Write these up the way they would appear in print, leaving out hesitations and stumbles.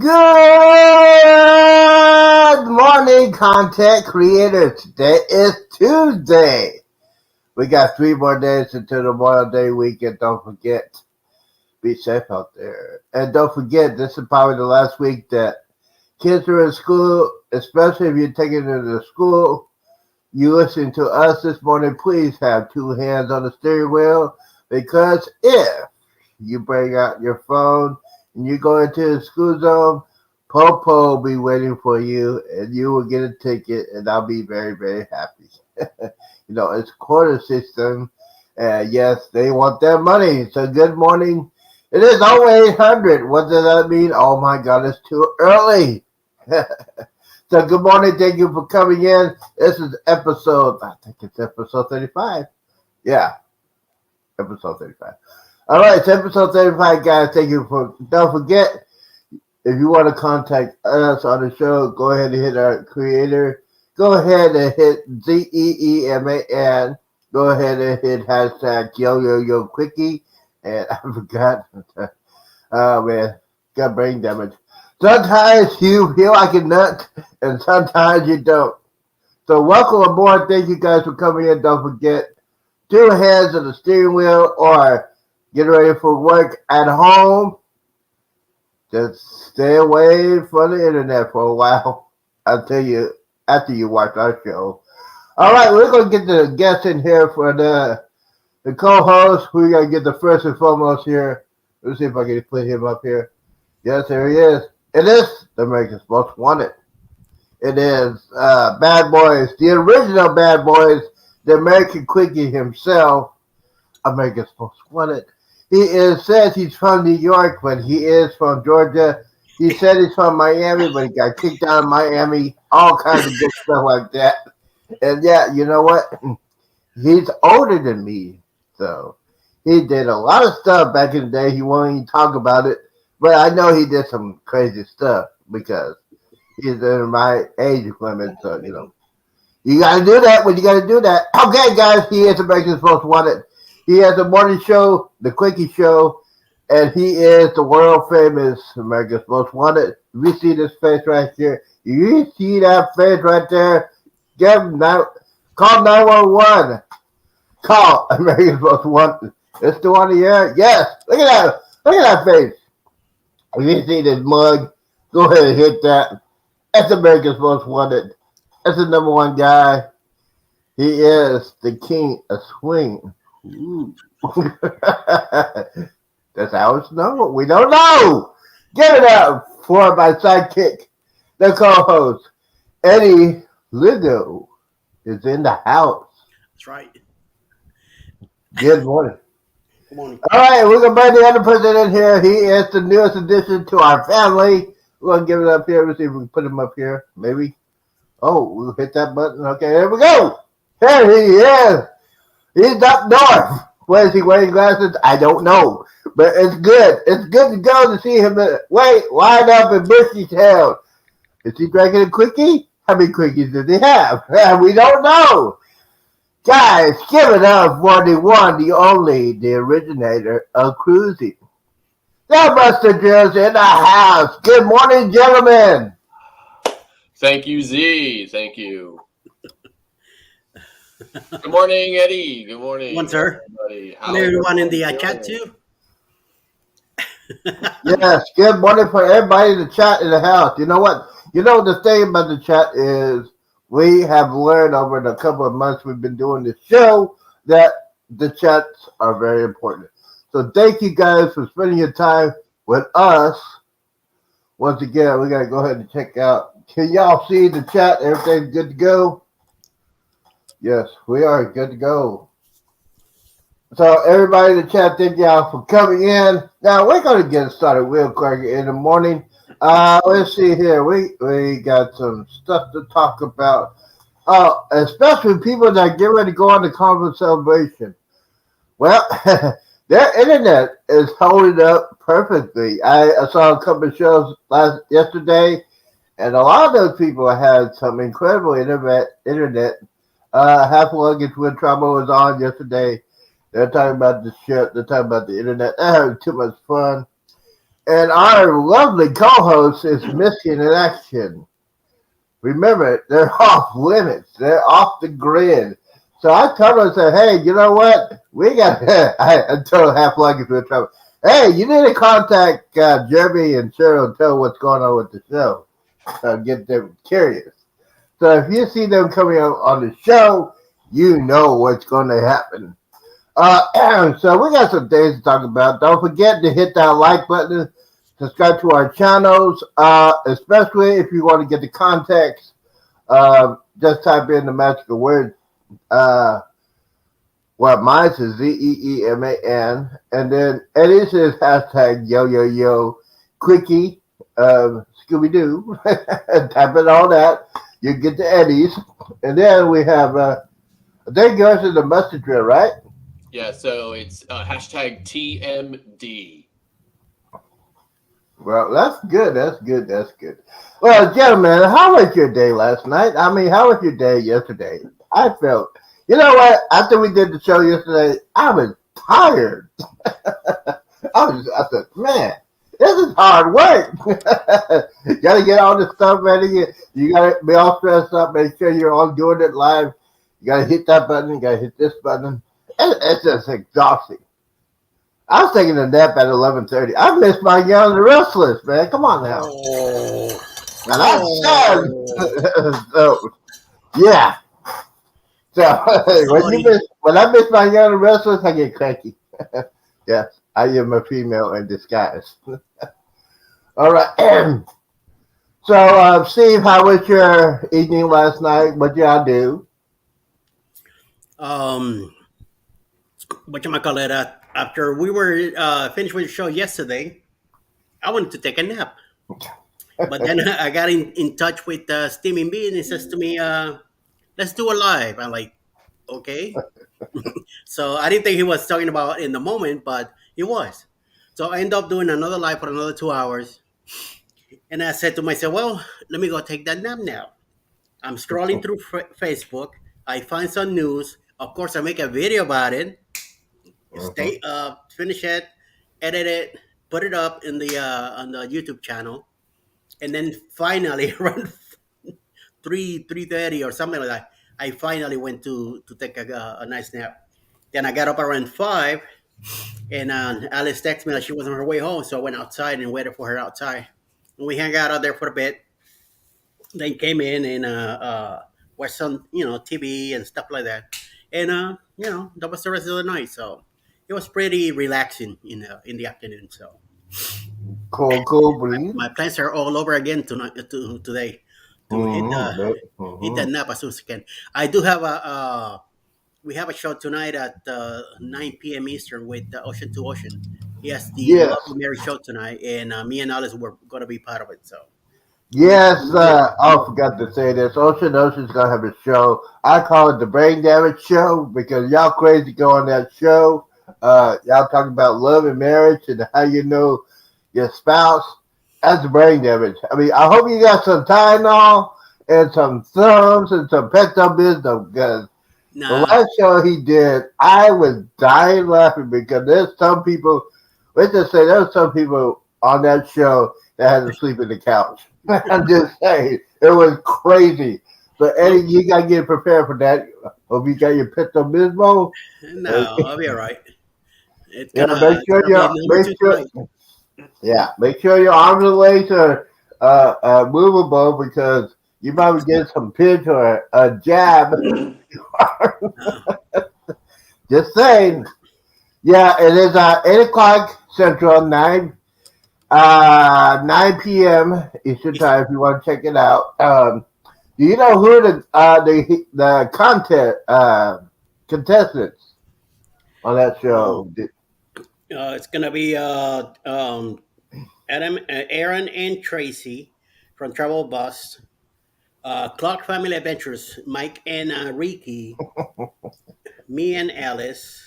Good morning, content creators. Today is Tuesday. We got 3 more days until the Memorial Day weekend. Don't forget, be safe out there. And don't forget, this is probably the last week that kids are in school, especially if you're taking them to school. You listen to us this morning, please have 2 hands on the steering wheel because if you bring out your phone and you go into the school zone, Popo will be waiting for you and you will get a ticket and I'll be very, very happy. It's a quarter system. And yes, they want their money. So good morning. It is 0800. What does that mean? Oh my God, it's too early. So good morning. Thank you for coming in. This is I think it's episode 35. Yeah, episode 35. All right, it's episode 35, guys. Don't forget, if you want to contact us on the show, go ahead and hit our creator. Go ahead and hit ZEEMAN. Go ahead and hit hashtag YoYoYoQuickie. And I forgot. Oh, man. Got brain damage. Sometimes you feel like a nut, and sometimes you don't. So welcome aboard. Thank you guys for coming in. Don't forget, 2 hands on the steering wheel or get ready for work at home. Just stay away from the internet for a while. I'll tell you after you watch our show. All right, we're going to get the guests in here for the co-host. We're going to get the first and foremost here. Let's see if I can put him up here. Yes, there he is. It is the America's Most Wanted. It is Bad Boys, the original Bad Boys, the American Quickie himself, America's Most Wanted. He says he's from New York, but he is from Georgia. He said he's from Miami, but he got kicked out of Miami. All kinds of good stuff like that. And yeah, you know what? He's older than me, so he did a lot of stuff back in the day. He won't even talk about it, but I know he did some crazy stuff because he's in my age limit. So you got to do that when you got to do that. Okay, guys, he is America's Most Wanted. He has a morning show, The Quickie Show, and he is the world famous America's Most Wanted. If you see this face right here, you see that face right there, call 911. Call America's Most Wanted. It's the one here. Yes, look at that. Look at that face. If you see this mug, go ahead and hit that. That's America's Most Wanted. That's the number 1 guy. He is the king of swing. That's how it's known. We don't know. Give it up for my sidekick, the co-host, Eddie Ligo, is in the house. That's right. Good morning. Good morning. All right, we're going to bring the other person in here. He is the newest addition to our family. We're going to give it up here. Let's see if we can put him up here. Maybe. Oh, we'll hit that button. Okay, there we go. There he is. He's up north. Where is he wearing glasses? I don't know. But it's good. It's good to go to see him lined up in Bushytown. Is he drinking a quickie? How many quickies does he have? We don't know. Guys, give it up for the one, the only, the originator of cruising. The Buster Drills in the house. Good morning, gentlemen. Thank you, Z. Thank you. Good morning, Eddie. Good morning. Good morning, sir. Everybody. And everyone in the chat too. Yes, good morning for everybody in the chat in the house. You know what? The thing about the chat is we have learned over the couple of months we've been doing this show that the chats are very important. So thank you guys for spending your time with us. Once again, we got to go ahead and check out. Can y'all see the chat? Everything's good to go? Yes, we are good to go. So everybody in the chat, thank y'all for coming in. Now we're going to get started real quick in the morning. Let's see here. We got some stuff to talk about. Especially people that get ready to go on the conference celebration. Well, their internet is holding up perfectly. I saw a couple of shows yesterday, and a lot of those people had some incredible internet. Half Luggage when Trouble was on yesterday. They're talking about the ship. They're talking about the internet. They're having too much fun. And our lovely co-host is missing in action. Remember, they're off limits. They're off the grid. So I told her, I said, hey, you know what? We got, I told half luggage with trouble. Hey, you need to contact Jeremy and Cheryl and tell what's going on with the show. Get them curious. So if you see them coming out on the show, you know what's going to happen. So we got some things to talk about. Don't forget to hit that like button, subscribe to our channels, especially if you want to get the context. Just type in the magical word. Mine is ZEEMAN, and then Eddie's is hashtag yo yo yo quickie Scooby Doo. Type in all that, you get the Eddie's, and then we have I think yours is the mustard drill, right? Yeah, so it's hashtag TMD. Well, that's good. That's good. That's good. Well, gentlemen, how was your day last night? I mean, how was your day yesterday? I felt, you know what? After we did the show yesterday, I was tired. I said, man, this is hard work. You got to get all this stuff ready. You got to be all stressed up. Make sure you're all doing it live. You got to hit that button. You got to hit this button. It's just exhausting. I was taking a nap at 11:30. I missed my Young and the Restless, man. Come on now. And I'm sad. So, yeah. So when I miss my Young and the Restless, I get cranky. Yes, I am a female in disguise. All right. So, Steve, how was your evening last night? What y'all do? Whatchamacallit, after we were finished with the show yesterday, I wanted to take a nap. But then I got in touch with Steaming B, and he says to me, let's do a live. I'm like, okay. So I didn't think he was talking about in the moment, but he was. So I ended up doing another live for another 2 hours. And I said to myself, well, let me go take that nap now. I'm scrolling through Facebook. I find some news. Of course, I make a video about it. Finish it, edit it, put it up in the on the YouTube channel, and then finally around 3:30 or something like that, I finally went to take a nice nap. Then I got up around 5, and Alice texted me that she was on her way home, so I went outside and waited for her outside. And we hung out there for a bit. Then came in and watched some TV and stuff like that, and that was the rest of the night. So it was pretty relaxing in the afternoon. So Cool breeze. my plans are all over again tonight. Today to hit that nap as soon as I can. I do have we have a show tonight at 9 p.m. Eastern with Ocean to Ocean. He has the Lovely Mary show tonight, and me and Alice were going to be part of it. So. Yes, I forgot to say this. Ocean's gonna have a show. I call it the Brain Damage Show because y'all crazy go on that show. Y'all talking about love and marriage and how you know your spouse. That's the brain damage. I mean, I hope you got some Tylenol and some thumbs and some Pepto-Bismol because the last show he did, I was dying laughing because there's some people. Let's just say there's some people on that show that had to sleep in the couch. I'm just saying, it was crazy. So Eddie, you gotta get prepared for that. Hope you got your Pepto-Bismol. No, I'll be all right. It's make sure your arms and legs are movable because you might get some pinch or a jab. Just saying. Yeah, it is 8 o'clock Central, 9 p.m. Eastern Time. If you want to check it out, do you know who the contestants on that show? It's gonna be Aaron and Tracy from Travel Bus, Clark Family Adventures, Mike and Ricky, me and Alice.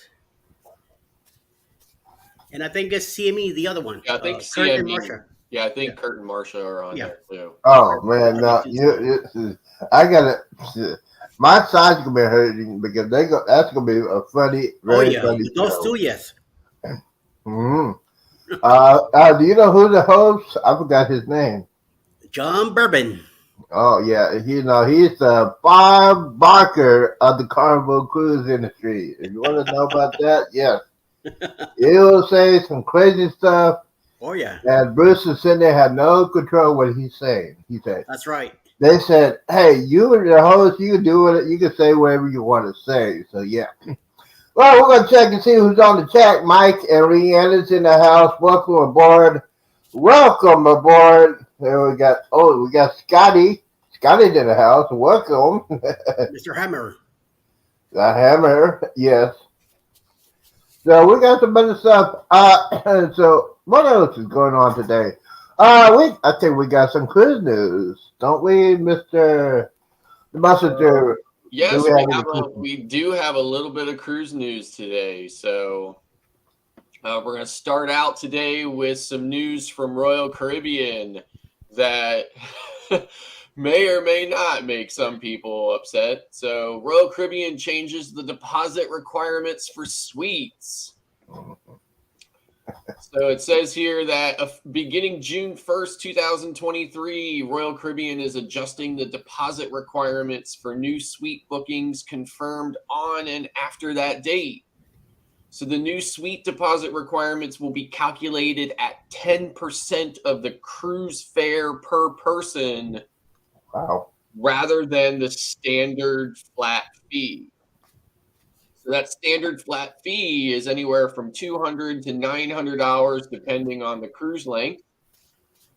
And I think it's CME, the other one. Yeah, I think Kurt and CME. Marsha. Yeah, I think Kurt and Marsha are on there too. Oh man, no, I gotta. My side's gonna be hurting because that's gonna be a funny, very funny. Those show. two, yes. Mm-hmm. Do you know who the host? I forgot his name. John Bourbon. Oh yeah, he's the Bob Barker of the Carnival cruise industry. If you want to know about that, yes, he will say some crazy stuff, Oh yeah, and Bruce is sitting there had no control what he's saying. He said that's right. they said, "Hey, you and the host, you can do it. You can say whatever you want to say." So yeah. Well, we're gonna check and see who's on the chat. Mike and Rhiannon's in the house. Welcome aboard. Welcome aboard. There we got Scotty. Scotty's in the house. Welcome. Mr. Hammer. The hammer, yes. So we got some other stuff. So what else is going on today? I think we got some cruise news, don't we, Mister Messenger? Yes, Do we have any we do have a little bit of cruise news today. So we're going to start out today with some news from Royal Caribbean that may or may not make some people upset. So Royal Caribbean changes the deposit requirements for suites. So it says here that beginning June 1st, 2023, Royal Caribbean is adjusting the deposit requirements for new suite bookings confirmed on and after that date. So the new suite deposit requirements will be calculated at 10% of the cruise fare per person. Wow. Rather than the standard flat fee. So that standard flat fee is anywhere from $200 to $900 depending on the cruise length.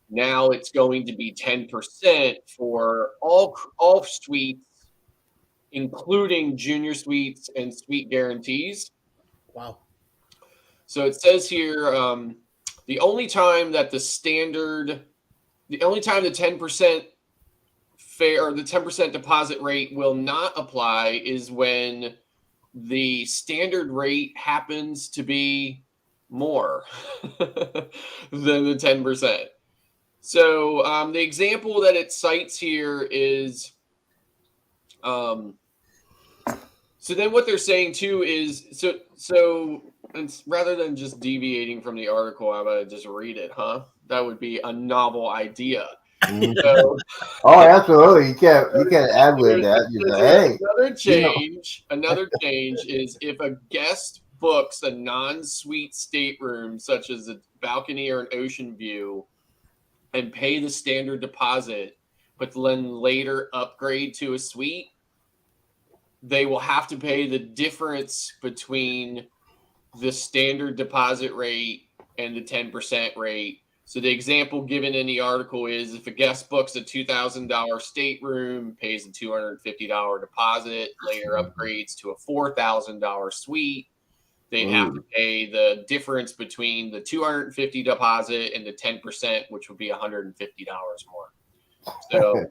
Now it's going to be 10% for all suites, including junior suites and suite guarantees. Wow. So it says here, the only time the 10% fare or the 10% deposit rate will not apply is when the standard rate happens to be more than the 10%. So the example that it cites here is, so then what they're saying too is, so and rather than just deviating from the article, I'm gonna just read it, huh? That would be a novel idea. Mm-hmm. So, oh, absolutely. You can't add with that. You say, hey, another change is if a guest books a non-suite stateroom, such as a balcony or an ocean view, and pay the standard deposit, but then later upgrade to a suite, they will have to pay the difference between the standard deposit rate and the 10% rate. So the example given in the article is if a guest books a $2,000 stateroom, pays a $250 deposit, later upgrades to a $4,000 suite, they'd have to pay the difference between the $250 deposit and the 10%, which would be $150 more. So,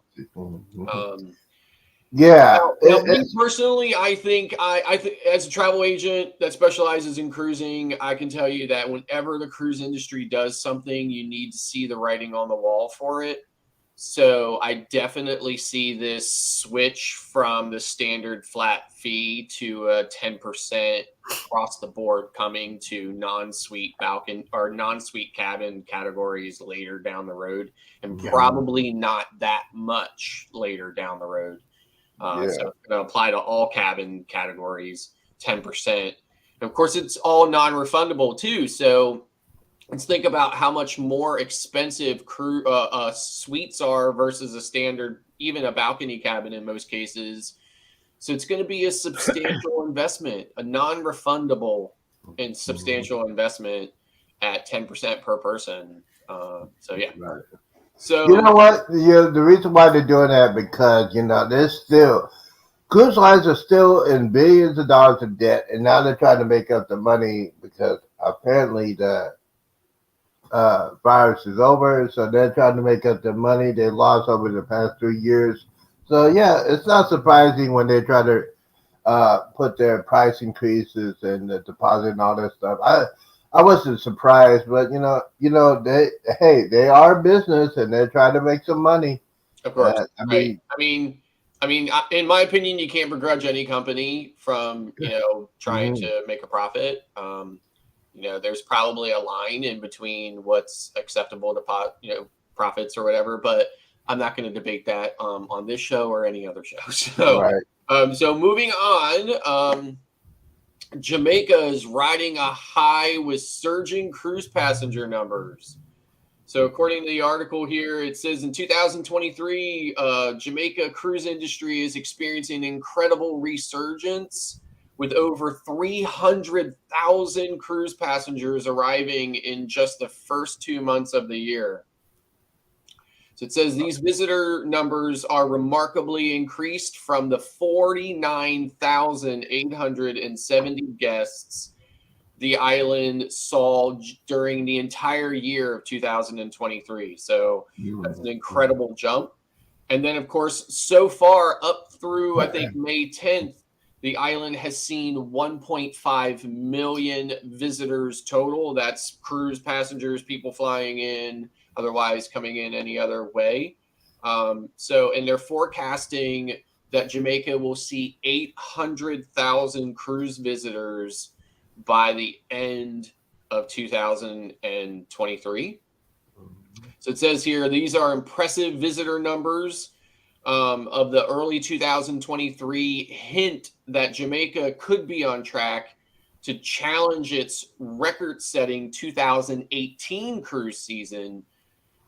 yeah. Now, me personally, I think as a travel agent that specializes in cruising, I can tell you that whenever the cruise industry does something, you need to see the writing on the wall for it. So I definitely see this switch from the standard flat fee to a 10% across the board coming to non-suite balcony or non-suite cabin categories later down the road, and probably not that much later down the road. So it's going to apply to all cabin categories, 10%. And of course, it's all non-refundable too. So let's think about how much more expensive suites are versus a standard, even a balcony cabin in most cases. So it's going to be a substantial investment, a non-refundable and substantial investment at 10% per person. So yeah. Right. So you know what? The reason why they're doing that because there's still cruise lines are still in billions of dollars of debt, and now they're trying to make up the money because apparently the virus is over. So they're trying to make up the money they lost over the past 3 years. So yeah, it's not surprising when they try to put their price increases and the deposit and all that stuff. I wasn't surprised, but they are business and they're trying to make some money. Of course, I mean, in my opinion, you can't begrudge any company from trying to make a profit. there's probably a line in between what's acceptable to profits or whatever, but I'm not going to debate that on this show or any other show. So, Right. so moving on, Jamaica is riding a high with surging cruise passenger numbers. So according to the article here, it says in 2023, Jamaica cruise industry is experiencing incredible resurgence with over 300,000 cruise passengers arriving in just the first 2 months of the year. So it says these visitor numbers are remarkably increased from the 49,870 guests the island saw during the entire year of 2023. So that's an incredible jump. And then, of course, so far up through, I think, May 10th, the island has seen 1.5 million visitors total. That's cruise passengers, people flying in, otherwise coming in any other way. And they're forecasting that Jamaica will see 800,000 cruise visitors by the end of 2023. So it says here, these are impressive visitor numbers of the early 2023 hint that Jamaica could be on track to challenge its record-setting 2018 cruise season,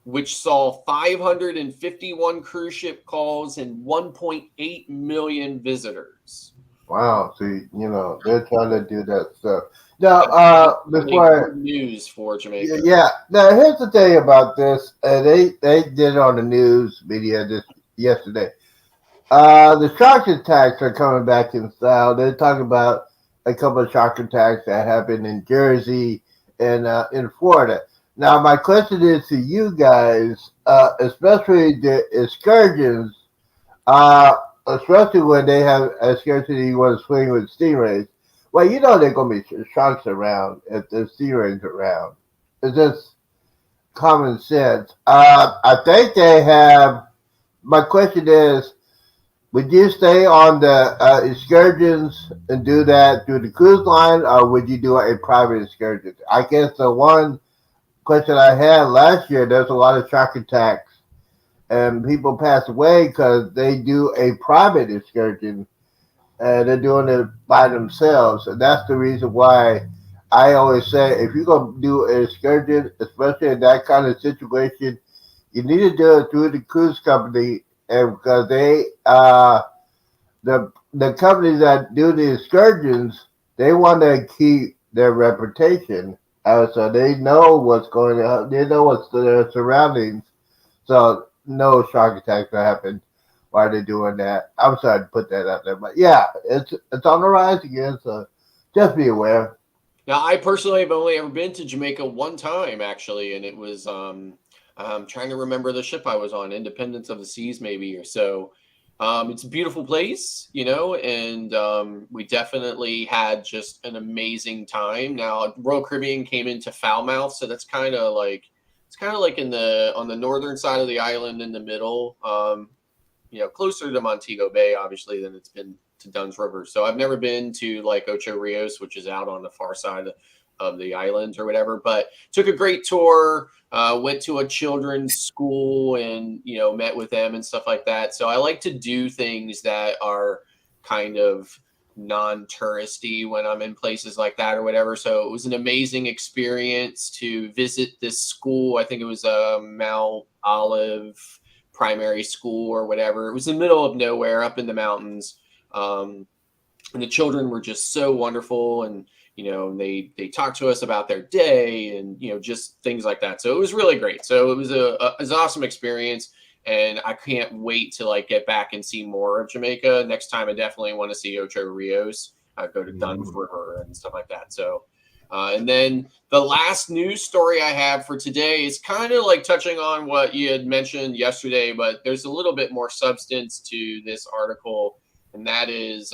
which saw 551 cruise ship calls and 1.8 million visitors. Wow, see, they're trying to do that stuff. Now, before news for Jamaica. Yeah. Now, here's the thing about this. They did it on the news media yesterday. The shark attacks are coming back in style. They're talking about a couple of shark attacks that happened in Jersey and in Florida. Now, my question is to you guys, especially the excursions, especially when they have excursions you want to swing with stingrays. Well, they're going to be sharks around if there's stingrays around. It's just common sense. I think they have. My question is, would you stay on the excursions and do that through the cruise line, or would you do a private excursion? I guess the one question I had last year, there's a lot of shark attacks, and people pass away because they do a private excursion, and they're doing it by themselves. And that's the reason why I always say, if you're going to do an excursion, especially in that kind of situation, you need to do it through the cruise company, and because they, the companies that do the excursions, they want to keep their reputation. So they know what's going on. They know what's their surroundings. So no shark attacks will happen while they're doing that. I'm sorry to put that out there, but yeah, it's on the rise again. So just be aware. Now, I personally have only ever been to Jamaica one time, actually, and it was I'm trying to remember the ship I was on, Independence of the Seas, maybe or so. It's a beautiful place, and we definitely had just an amazing time. Now, Royal Caribbean came into Falmouth, so that's kind of like on the northern side of the island in the middle, closer to Montego Bay, obviously, than it's been to Dunn's River. So I've never been to like Ocho Rios, which is out on the far side of the island or whatever, but took a great tour, went to a children's school and, met with them and stuff like that. So I like to do things that are kind of non-touristy when I'm in places like that or whatever. So it was an amazing experience to visit this school. I think it was Mount Olive Primary School or whatever. It was in the middle of nowhere up in the mountains. And the children were just so wonderful, and they talked to us about their day and just things like that. So it was really great. So it was an awesome experience, and I can't wait to get back and see more of Jamaica. Next time, I definitely want to see Ocho Rios. Go to Dunn's River and stuff like that. So, and then the last news story I have for today is kind of touching on what you had mentioned yesterday, but there's a little bit more substance to this article. And that is,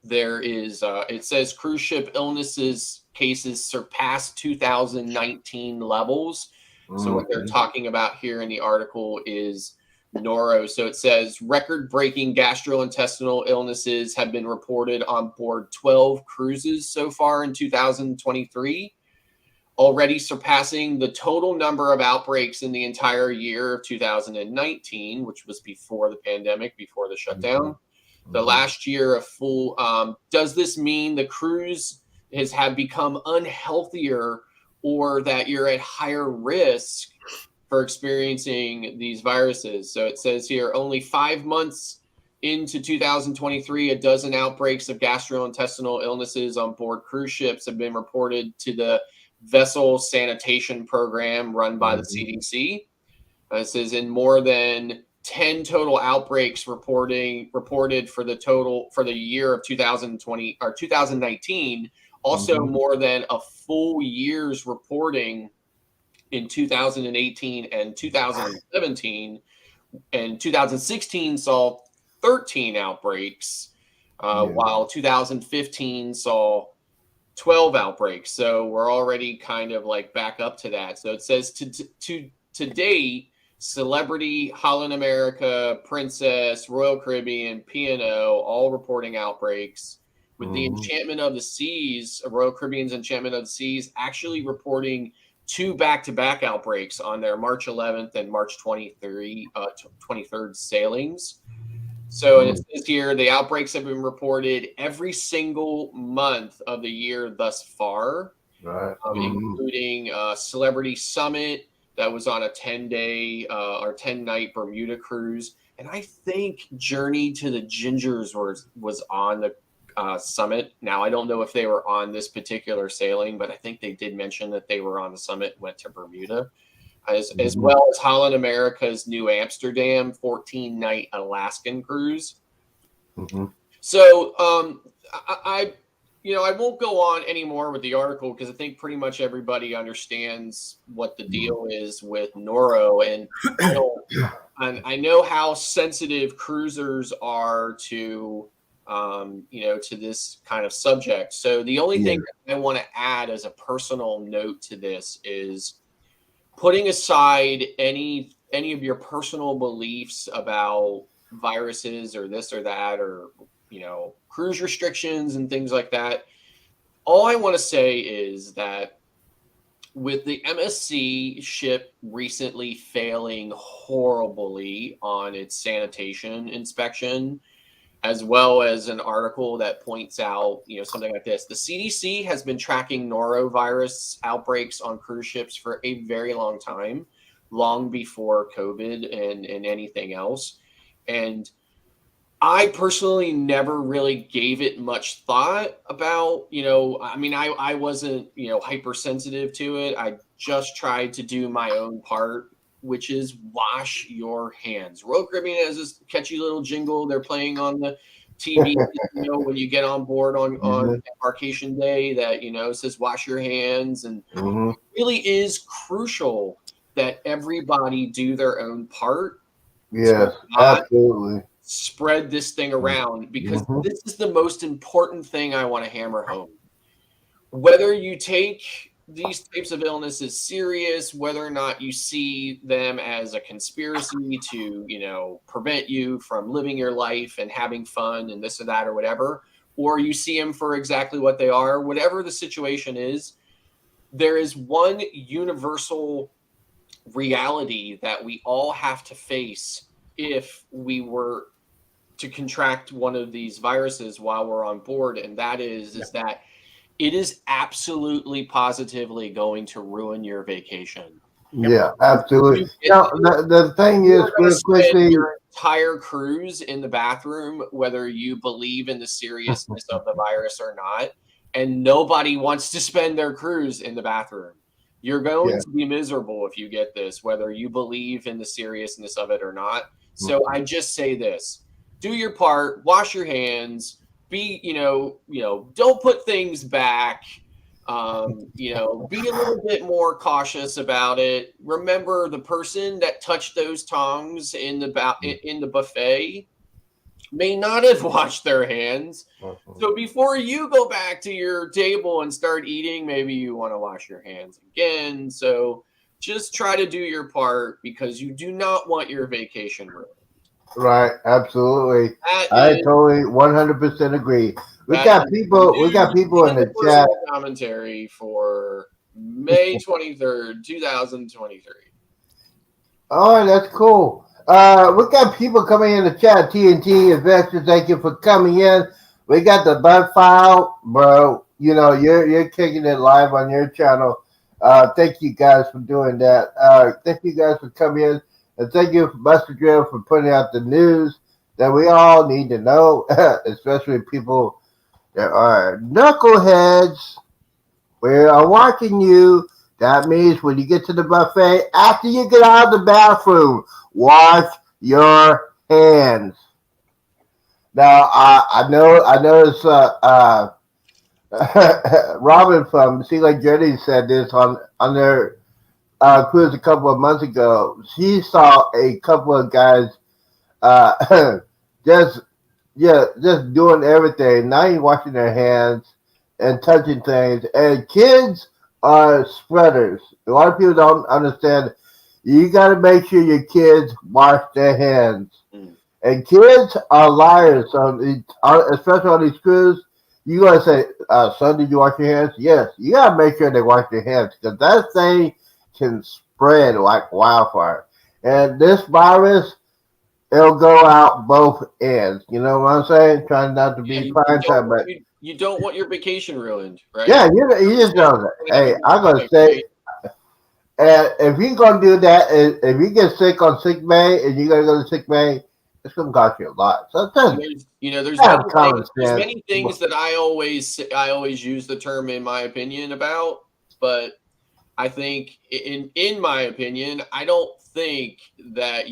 it says cruise ship illnesses cases surpassed 2019 levels. So what they're talking about here in the article is Noro. So it says record-breaking gastrointestinal illnesses have been reported on board 12 cruises so far in 2023, already surpassing the total number of outbreaks in the entire year of 2019, which was before the pandemic, before the shutdown. The last year of full. Does this mean the cruise have become unhealthier, or that you're at higher risk for experiencing these viruses? So it says here, only 5 months into 2023, a dozen outbreaks of gastrointestinal illnesses on board cruise ships have been reported to the vessel sanitation program run by the CDC. It says in more than 10 total outbreaks reported for the year of 2020 or 2019. Also, more than a full year's reporting in 2018 and 2017, and 2016 saw 13 outbreaks, while 2015 saw 12 outbreaks. So we're already kind of like back up to that. So it says to date, Celebrity, Holland America, Princess, Royal Caribbean, P&O, all reporting outbreaks, with the Enchantment of the Seas, Royal Caribbean's Enchantment of the Seas, actually reporting 2 back-to-back outbreaks on their March 11th and March 23rd sailings. So it says here, the outbreaks have been reported every single month of the year thus far, including Celebrity Summit that was on a 10-day or 10-night Bermuda cruise. And I think Journey to the Gingers was on the Summit. Now, I don't know if they were on this particular sailing, but I think they did mention that they were on the Summit, went to Bermuda. As well as Holland America's New Amsterdam 14-night Alaskan cruise. So I won't go on anymore with the article, because I think pretty much everybody understands what the deal is with Noro, and I know how sensitive cruisers are to this kind of subject. So the only thing I want to add as a personal note to this is, putting aside any of your personal beliefs about viruses or this or that, or cruise restrictions and things like that, all I want to say is that with the MSC ship recently failing horribly on its sanitation inspection, as well as an article that points out, something like this. The CDC has been tracking norovirus outbreaks on cruise ships for a very long time, long before COVID and anything else. And I personally never really gave it much thought about, I wasn't, hypersensitive to it. I just tried to do my own part, which is wash your hands. Royal Caribbean has this catchy little jingle they're playing on the TV, when you get on board on embarkation day, that, says wash your hands. And it really is crucial that everybody do their own part. Yes, absolutely. Spread this thing around, because this is the most important thing I want to hammer home. Whether you take these types of illnesses serious, whether or not you see them as a conspiracy to, prevent you from living your life and having fun and this or that or whatever, or you see them for exactly what they are, whatever the situation is, there is one universal reality that we all have to face if we were to contract one of these viruses while we're on board. And that is that it is absolutely positively going to ruin your vacation. Yeah, absolutely. Now, the thing is, real quickly, your entire cruise in the bathroom, whether you believe in the seriousness of the virus or not, and nobody wants to spend their cruise in the bathroom. You're going to be miserable if you get this, whether you believe in the seriousness of it or not. So I just say this: do your part, wash your hands, be, don't put things back, be a little bit more cautious about it. Remember, the person that touched those tongs in the buffet may not have washed their hands. So before you go back to your table and start eating, maybe you want to wash your hands again. So just try to do your part because you do not want your vacation ruined. Right, absolutely. That I is totally 100% agree. We that got is people. We got people in the chat. personal commentary for May 23rd, 2023. Oh, that's cool. We got people coming in the chat. TNT investors, thank you for coming in. We got the bud file, bro. You know you're kicking it live on your channel. Thank you guys for doing that. Thank you guys for coming in, and thank you for Buster Drill for putting out the news that we all need to know, especially people that are knuckleheads. We are watching you. That means when you get to the buffet, after you get out of the bathroom, wash your hands. Now, I know it's Robin from Sea Lake Journey said this on their cruise a couple of months ago. She saw a couple of guys just doing everything, not even washing their hands and touching things. And kids are spreaders. A lot of people don't understand. You got to make sure your kids wash their hands. And kids are liars, especially on these cruises. You got to say, son, did you wash your hands? Yes. You got to make sure they wash their hands because that thing can spread like wildfire. And this virus, it'll go out both ends. You know what I'm saying? Trying not to be prime time, but you don't want your vacation ruined, right? yeah, you just know that. Hey, I'm gonna say, and if you're gonna do that, if you get sick on sick bay and you gotta go to sick bay, it's gonna cost you a lot. So there's many things that I always use the term in my opinion about, but I think in my opinion, I don't think that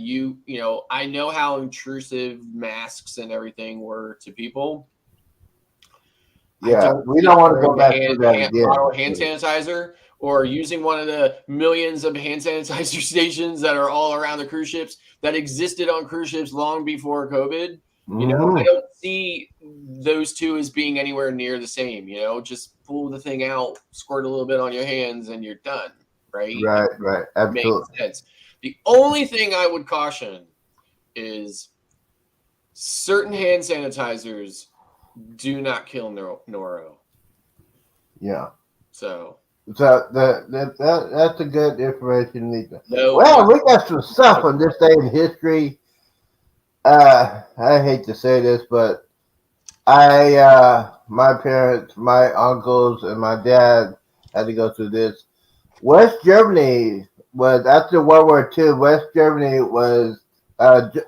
I know how intrusive masks and everything were to people. Yeah, we don't want to go back to that bottle of hand sanitizer or using one of the millions of hand sanitizer stations that are all around the cruise ships that existed on cruise ships long before COVID. I don't see those two as being anywhere near the same. Just pull the thing out, squirt a little bit on your hands, and you're done. Right. Absolutely. Makes sense. The only thing I would caution is certain hand sanitizers do not kill noro. Yeah. So that's a good information. No, well, we got some stuff on this day in history. I hate to say this, but my parents, my uncles, and my dad had to go through this. West Germany was, after World War II, West Germany was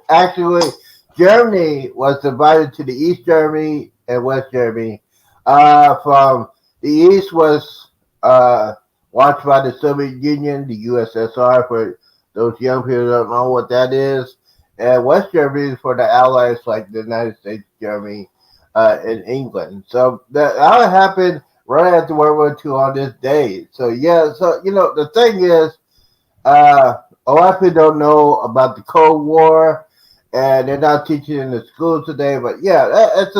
actually, Germany was divided to the East Germany and West Germany. From the East was watched by the Soviet Union, the USSR, for those young people who don't know what that is. And West Germany is for the Allies, like the United States, Germany, and England. So that happened right after World War II on this day. So, yeah, the thing is, a lot of people don't know about the Cold War, and they're not teaching in the schools today. But, yeah, it's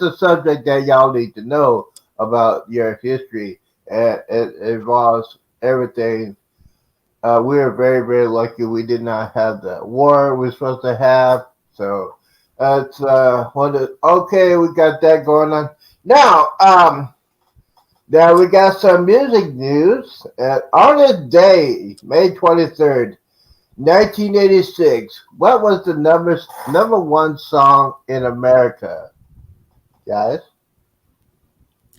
a subject that y'all need to know about your history. And it involves everything. We are very, very lucky we did not have the war we're supposed to have. So that's okay, we got that going on. Now, we got some music news. On this day, May 23rd, 1986, what was the number one song in America? Guys?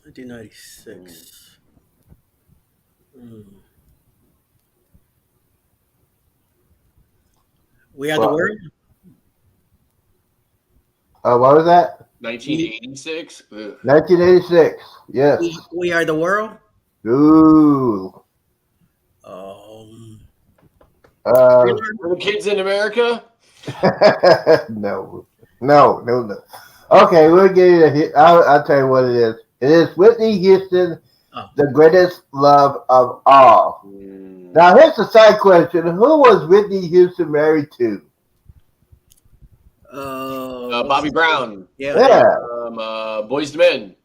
1996. We Are the World? What was that? 1986? 1986, yes. We Are the World? Ooh. For the kids in America? No. Okay, we'll get it. I'll tell you what it is. It is Whitney Houston, The Greatest Love of All. Now, here's the side question. Who was Whitney Houston married to? Bobby Brown. Yeah. Boyz II Men.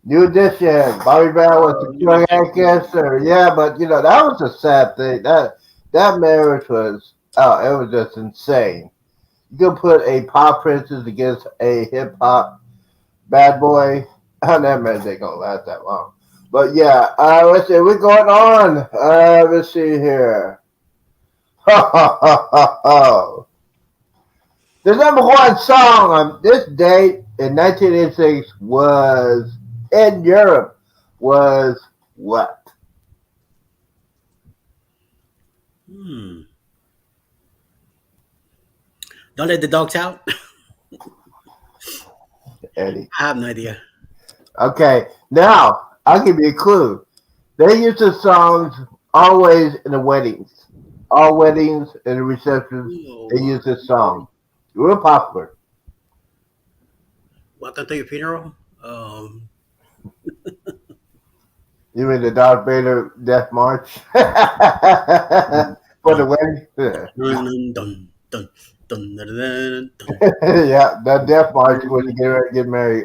New Edition. Bobby Brown was the young cancer. Yeah, but that was a sad thing. That marriage was it was just insane. You can put a pop princess against a hip hop bad boy. That marriage ain't gonna last that long. But yeah, let's see. We're going on. Let's see here. The number one song on this date in 1986 was in Europe was what? Don't let the dogs out. Eddie. I have no idea. Okay, now I'll give you a clue. They use the songs always in the weddings. All weddings and the receptions, they use this song. Real popular. Welcome to your funeral. You mean the Darth Vader Death March? For the wedding? Yeah. Dun, dun, dun, dun, dun, dun, dun. Yeah, the Death March when you get ready to get married.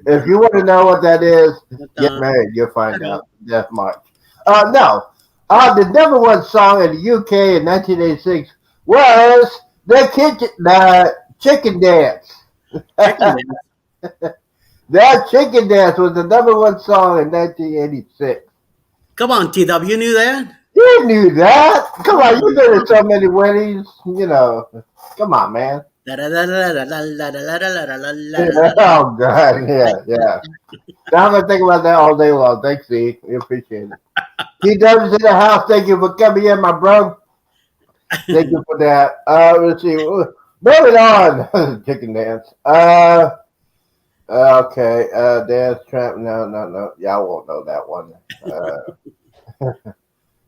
If you want to know what that is, get married. You'll find out. Death March. No. The number one song in the UK in 1986 was the Chicken Dance. That Chicken Dance was the number one song in 1986. Come on, TW, you knew that? You knew that? Come on, you've been to so many weddings. Come on, man. Oh, God. Yeah. Now I'm going to think about that all day long. Thanks, Z. We appreciate it. TW's in the house. Thank you for coming in, my bro. Thank you for that. Let's see. Moving on. Chicken Dance. Okay. Dance Tramp. No. Y'all won't know that one.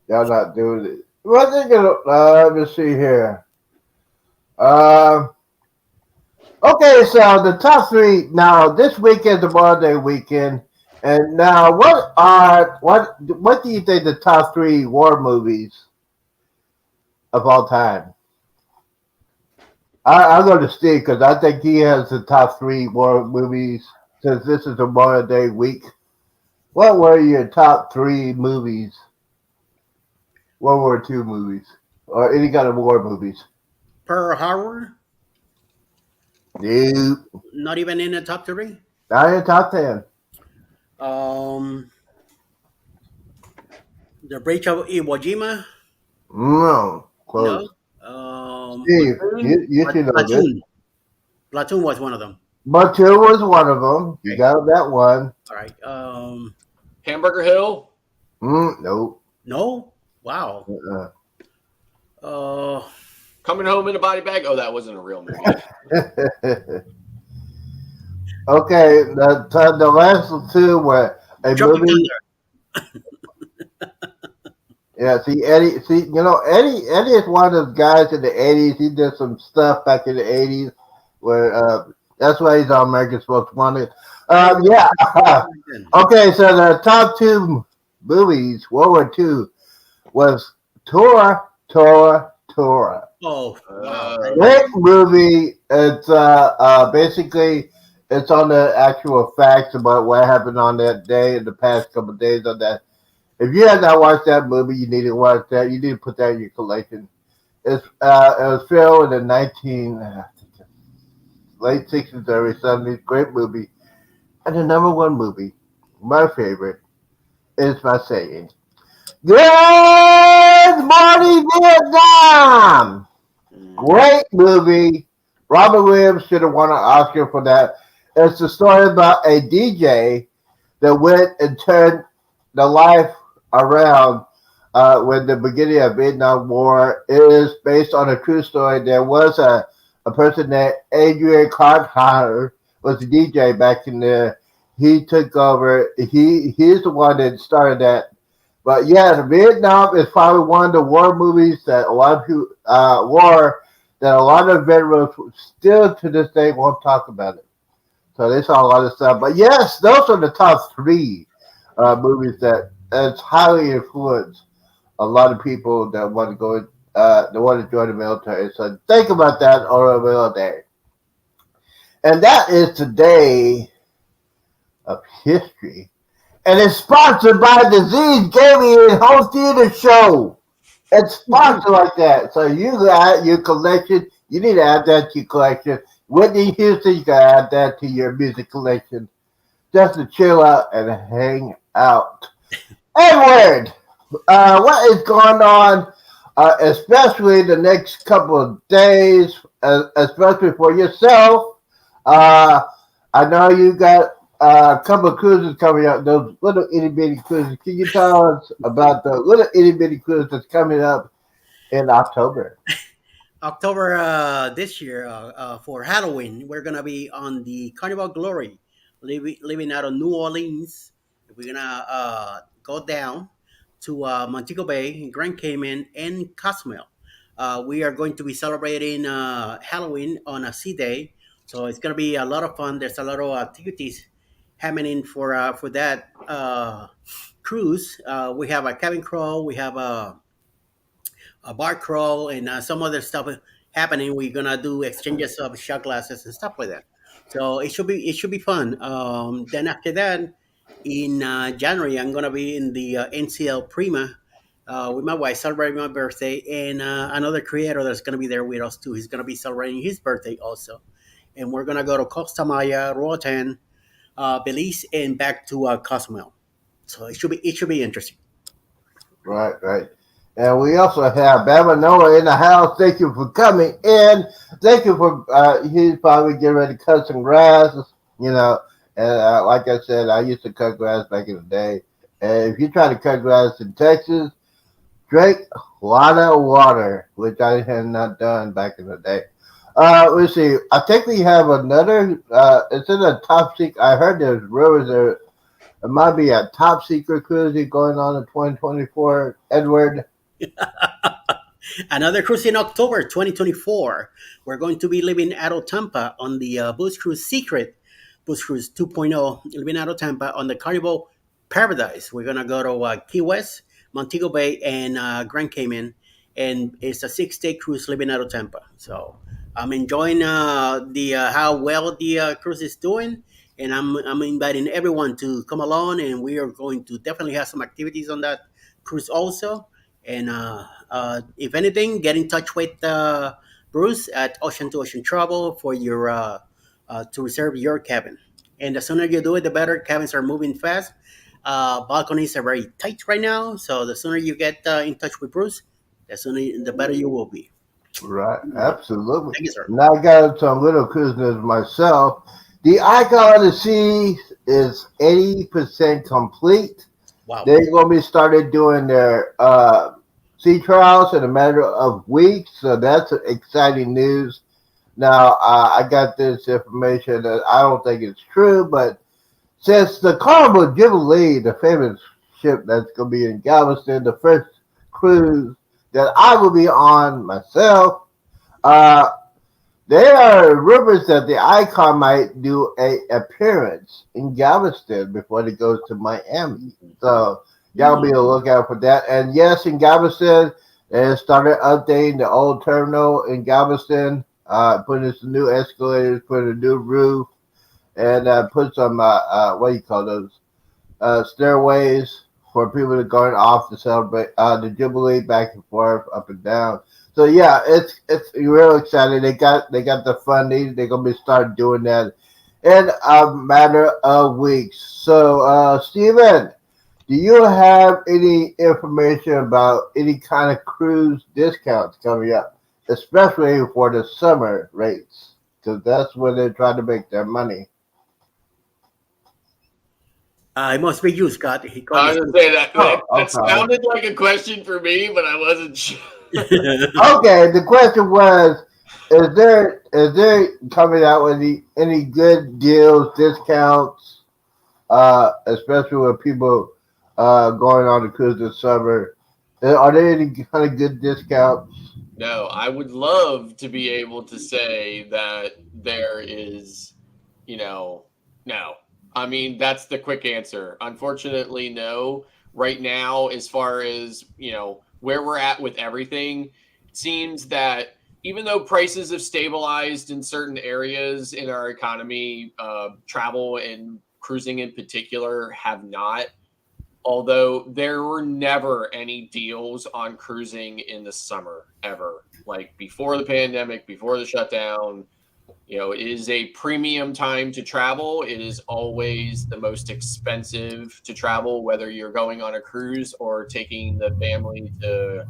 Y'all not doing it. What they gonna? Let me see here. Okay, so the top three. Now this weekend, the Memorial Day weekend, and now what do you think the top three war movies of all time? I'll go to Steve because I think he has the top three war movies since this is the Memorial Day week. What were your top three movies? World War II movies or any kind of war movies? Pearl Harbor? Nope. Not even in the top three? Not in the top 10. The Bridge of Iwo Jima? No. Close. No. Steve, you should know this. Platoon was one of them. Platoon was one of them. You got that one. All right. Hamburger Hill? Nope. No? Wow. Coming Home in a Body Bag? Oh, that wasn't a real movie. Okay, the last two were a movie. Yeah, see Eddie. Eddie is one of those guys in the '80s. He did some stuff back in the '80s where that's why he's on America's Most Wanted. Yeah. Okay, so the top two movies, World War II, was Tora. Oh, wow. Great movie. It's basically it's on the actual facts about what happened on that day and the past couple of days on that. If you have not watched that movie, you need to watch that. You need to put that in your collection. It was filmed in the late 60s, early 70s. Great movie. And the number one movie, my favorite, is my saying, Good Morning Vietnam! Great movie. Robin Williams should have won an Oscar for that. It's a story about a DJ that went and turned the life around when the beginning of Vietnam War. It is based on a true story. There was a person named Adrian Carter was a DJ back in there. He took over. He's the one that started that. But yeah, Vietnam is probably one of the war movies that a lot of people that a lot of veterans still to this day won't talk about it. So they saw a lot of stuff. But yes, those are the top three movies that it's highly influenced a lot of people that want to go that want to join the military. So think about that on a real day. And that is today. of history. And it's sponsored by Disease Gaming and Home Theater Show. It's sponsored like that. So you got your collection. You need to add that to your collection. Whitney Houston, you got to add that to your music collection. Just to chill out and hang out. Edward, what is going on, especially the next couple of days, especially for yourself? I know you got a couple of cruises coming up, those little itty bitty cruises. Can you tell us about the little itty bitty cruise that's coming up in October? October this year for Halloween, we're gonna be on the Carnival Glory, living out of New Orleans. We're gonna go down to Montego Bay, Grand Cayman, and Cozumel. We are going to be celebrating Halloween on a sea day, so it's gonna be a lot of fun. There's a lot of activities happening for that cruise. We have a cabin crawl, we have a bar crawl, and some other stuff happening. We're gonna do exchanges of shot glasses and stuff like that. So it should be fun. Then after that, in January, I'm gonna be in the NCL Prima with my wife celebrating my birthday, and another creator that's gonna be there with us too. He's gonna be celebrating his birthday also, and we're gonna go to Costa Maya, Roatan, Belize, and back to Cozumel. So it should be interesting. Right. And we also have Bama Noah in the house. Thank you for coming in. Thank you for, he's probably getting ready to cut some grass, you know. And like I said, I used to cut grass back in the day. And if you try to cut grass in Texas, drink a lot of water, which I had not done back in the day. Let's see. I think we have another, it's in a top secret. I heard there's rumors there. It might be a top secret cruise going on in 2024. Edward. Another cruise in October 2024. We're going to be living out of Tampa on the Boost Cruise Secret, Boost Cruise 2.0, living out of Tampa on the Carnival Paradise. We're going to go to Key West, Montego Bay, and Grand Cayman. And it's a 6-day cruise living out of Tampa. So I'm enjoying the how well the cruise is doing. And I'm inviting everyone to come along. And we are going to definitely have some activities on that cruise also. And if anything, get in touch with Bruce at Ocean to Ocean Travel for your to reserve your cabin. And the sooner you do it, the better. Cabins are moving fast. Balconies are very tight right now, so the sooner you get in touch with Bruce, the better you will be. Right, absolutely. Thank you, sir. Now I got some little cruises myself. The Icon of the Sea is 80% complete. Wow. They're going to be started doing their sea trials in a matter of weeks, so that's exciting news. Now, I got this information that I don't think it's true, but since the Carnival Jubilee, the famous ship that's going to be in Galveston, the first cruise that I will be on myself, there are rumors that the Icon might do a appearance in Galveston before it goes to Miami. So y'all be on the lookout for that. And yes, in Galveston, they started updating the old terminal in Galveston, putting some new escalators, putting a new roof, and put some what do you call those stairways for people to go off to celebrate the Jubilee back and forth, up and down. So yeah, it's real exciting. They got the funding. They're gonna be start doing that in a matter of weeks. So Steven, do you have any information about any kind of cruise discounts coming up, especially for the summer rates? Because that's where they're trying to make their money. It must be you, Scott. I was going to say that. Oh, That okay. sounded like a question for me, but I wasn't sure. Okay, the question was, is there coming out with any good deals, discounts, especially with people going on the cruise this summer? Are there any kind of good discounts? No, I would love to be able to say that there is, no. I mean, that's the quick answer. Unfortunately, no. Right now, as far as, where we're at with everything, it seems that even though prices have stabilized in certain areas in our economy, travel and cruising in particular have not. Although there were never any deals on cruising in the summer ever. Like before the pandemic, before the shutdown, it is a premium time to travel. It is always the most expensive to travel, whether you're going on a cruise or taking the family to,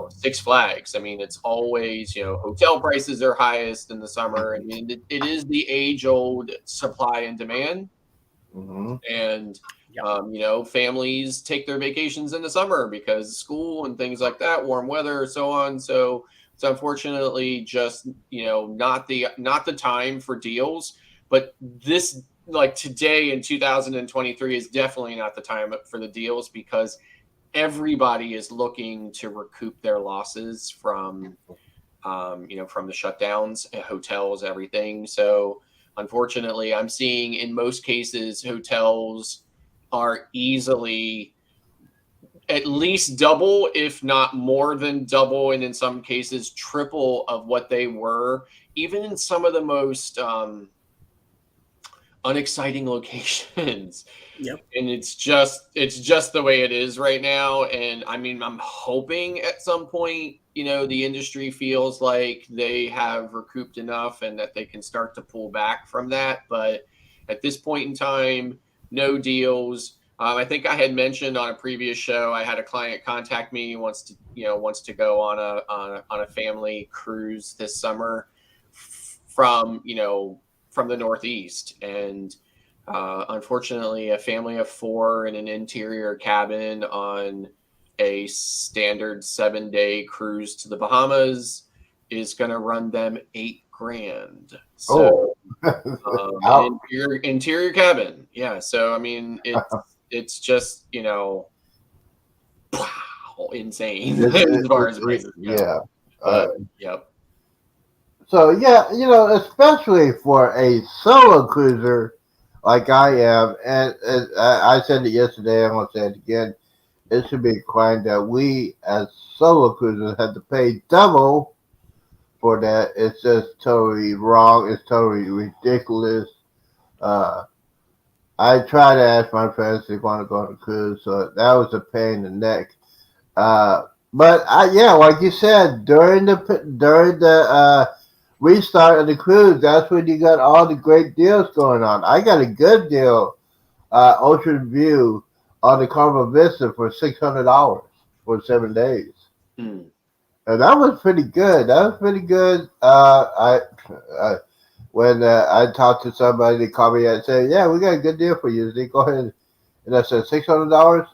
Six Flags. I mean, it's always, hotel prices are highest in the summer. I mean, it is the age-old supply and demand. Mm-hmm. And, families take their vacations in the summer because school and things like that, warm weather, so on. So it's unfortunately just, not the time for deals. But this, like today in 2023, is definitely not the time for the deals because everybody is looking to recoup their losses from the shutdowns, hotels, everything. So unfortunately, I'm seeing in most cases, hotels are easily at least double, if not more than double, and in some cases triple of what they were, even in some of the most unexciting locations. Yep. And it's just the way it is right now. And I mean, I'm hoping at some point, the industry feels like they have recouped enough and that they can start to pull back from that. But at this point in time, no deals. I think I had mentioned on a previous show, I had a client contact me, wants to go on a family cruise this summer from the Northeast. And unfortunately, a family of 4 in an interior cabin on a standard 7-day cruise to the Bahamas is going to run them $8,000. So, interior cabin. Yeah. So, I mean, it's just, wow, insane as far as prices go. Yeah. Yep. So, yeah, especially for a solo cruiser like I am, and I said it yesterday, I'm going to say it again, it should be a crime that we as solo cruisers had to pay double for that. It's just totally wrong. It's totally ridiculous. I try to ask my friends if they want to go on a cruise, so that was a pain in the neck. But like you said, during the restart of the cruise, that's when you got all the great deals going on. I got a good deal, Ocean View on the Carnival Vista for $600 for 7 days. Mm. And that was pretty good. When I talked to somebody, they called me and said, "Yeah, we got a good deal for you." They go ahead, and I said $600.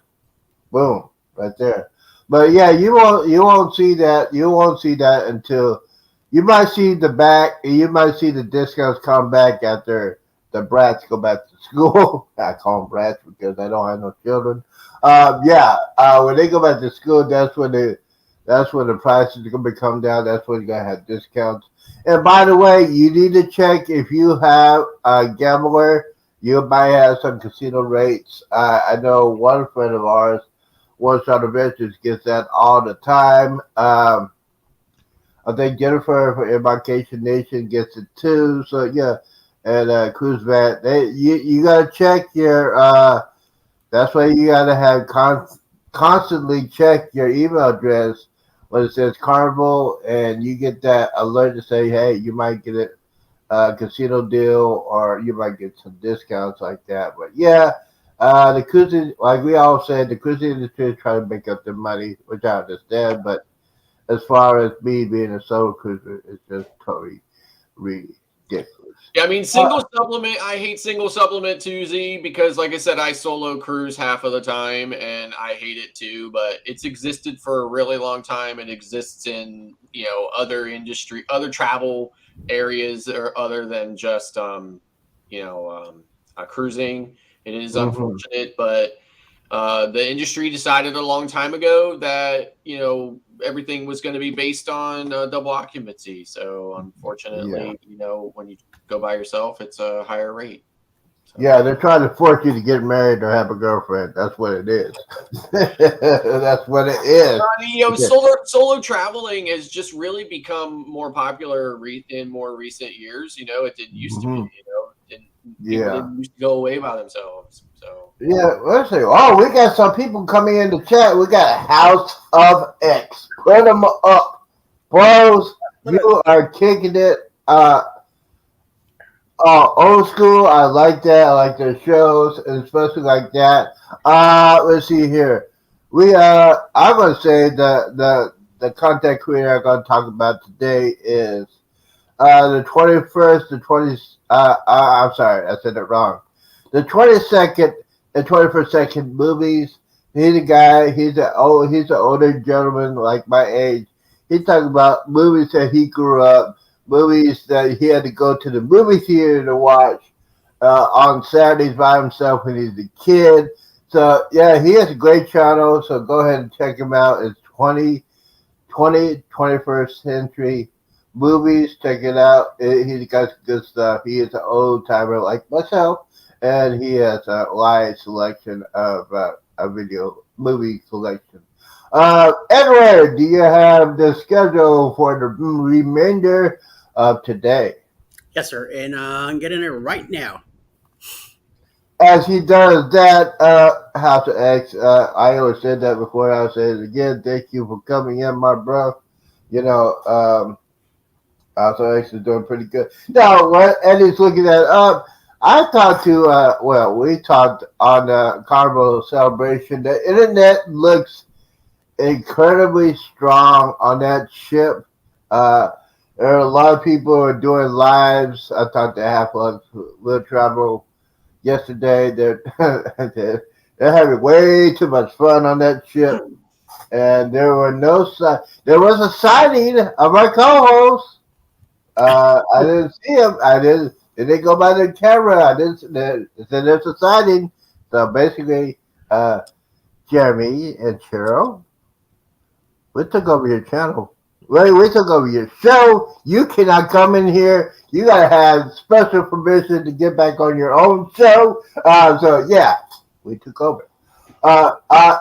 Boom, right there. But yeah, you won't see that. You won't see that until you might see the back. You might see the discounts come back after the brats go back to school. I call them brats because I don't have no children. When they go back to school, that's when the prices are gonna come down. That's when you're gonna have discounts. And by the way, you need to check if you have a gambler. You might have some casino rates. I know one friend of ours, One Shot Adventures, gets that all the time. I think Jennifer for Embarkation Nation gets it too. So yeah, and Cruise Vet, you gotta check your. That's why you gotta have constantly check your email address when it says Carnival, and you get that alert to say, hey, you might get a casino deal, or you might get some discounts like that. But yeah, the cruising, like we all said, the cruising industry is trying to make up their money, which I understand. But as far as me being a solo cruiser, it's just totally ridiculous. Yeah, I mean, single supplement. I hate single supplement too, Z, because like I said, I solo cruise half of the time, and I hate it too. But it's existed for a really long time. It exists in other industry, other travel areas, or other than just cruising. It is unfortunate, but the industry decided a long time ago that everything was going to be based on double occupancy. So unfortunately, when you go by yourself, it's a higher rate. So. Yeah, they're trying to force you to get married or have a girlfriend. That's what it is. That's what it is. I mean, solo traveling has just really become more popular in more recent years. It didn't used to be. People Yeah. didn't used to go away by themselves. So Yeah, let's see. Oh, we got some people coming in the chat. We got House of X. Put them up. Bros, you are kicking it. Old school. I like that. I like their shows, and especially like that. Let's see here. I'm gonna say the content creator I'm gonna talk about today is the 21st, the 20. I'm sorry, I said it wrong. The 22nd and 21st second movies. He's a guy. He's an older gentleman like my age. He's talking about movies that he grew up, movies that he had to go to the movie theater to watch on Saturdays by himself when he's a kid. So yeah, he has a great channel. So go ahead and check him out. It's 21st century movies. Check it out. He's got good stuff. He is an old timer like myself, and he has a wide selection of a video movie selection. Edward, do you have the schedule for the remainder of today? Yes, sir. And I'm getting it right now. As he does that, House of X, I always said that before. I'll say it again. Thank you for coming in, my bro. You know, House of X is doing pretty good. Now, what Eddie's looking that up, I talked to, we talked on the Carnival Celebration. The internet looks incredibly strong on that ship. There are a lot of people who are doing lives. I talked to Half-Life Will Travel yesterday. They're having way too much fun on that ship, and there were no there was a sighting of our co-host. I didn't see him. They didn't go by the camera. I didn't. They said there's a sighting. So basically, Jeremy and Cheryl, we took over your channel. We took over your show. You cannot come in here. You gotta have special permission to get back on your own show. So yeah, we took over.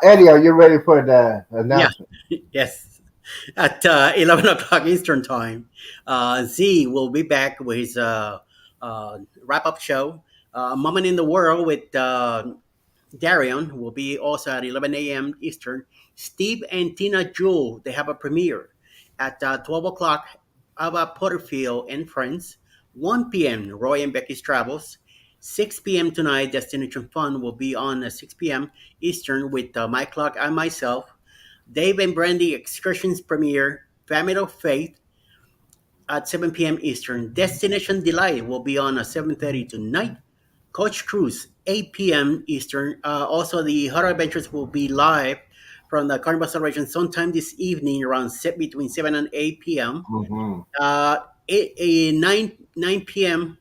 Eddie, are you ready for the announcement? Yeah. Yes. At 11 o'clock Eastern time, Z will be back with his wrap-up show. A Moment in the World with Darion will be also at 11 a.m. Eastern. Steve and Tina Jewell, they have a premiere at 12 o'clock. Ava Porterfield and Friends. 1 p.m. Roy and Becky's Travels. 6 p.m. tonight, Destination Fun will be on 6 p.m. Eastern with Mike Clark and myself. Dave and Brandy Excursions premiere. Family of Faith at 7 p.m. Eastern. Destination Delight will be on 7:30 tonight. Coach Cruise, 8 p.m. Eastern. Also, the Horror Adventures will be live from the Carnival Celebration sometime this evening around between 7 and 8 p.m. Mm-hmm. 9 p.m.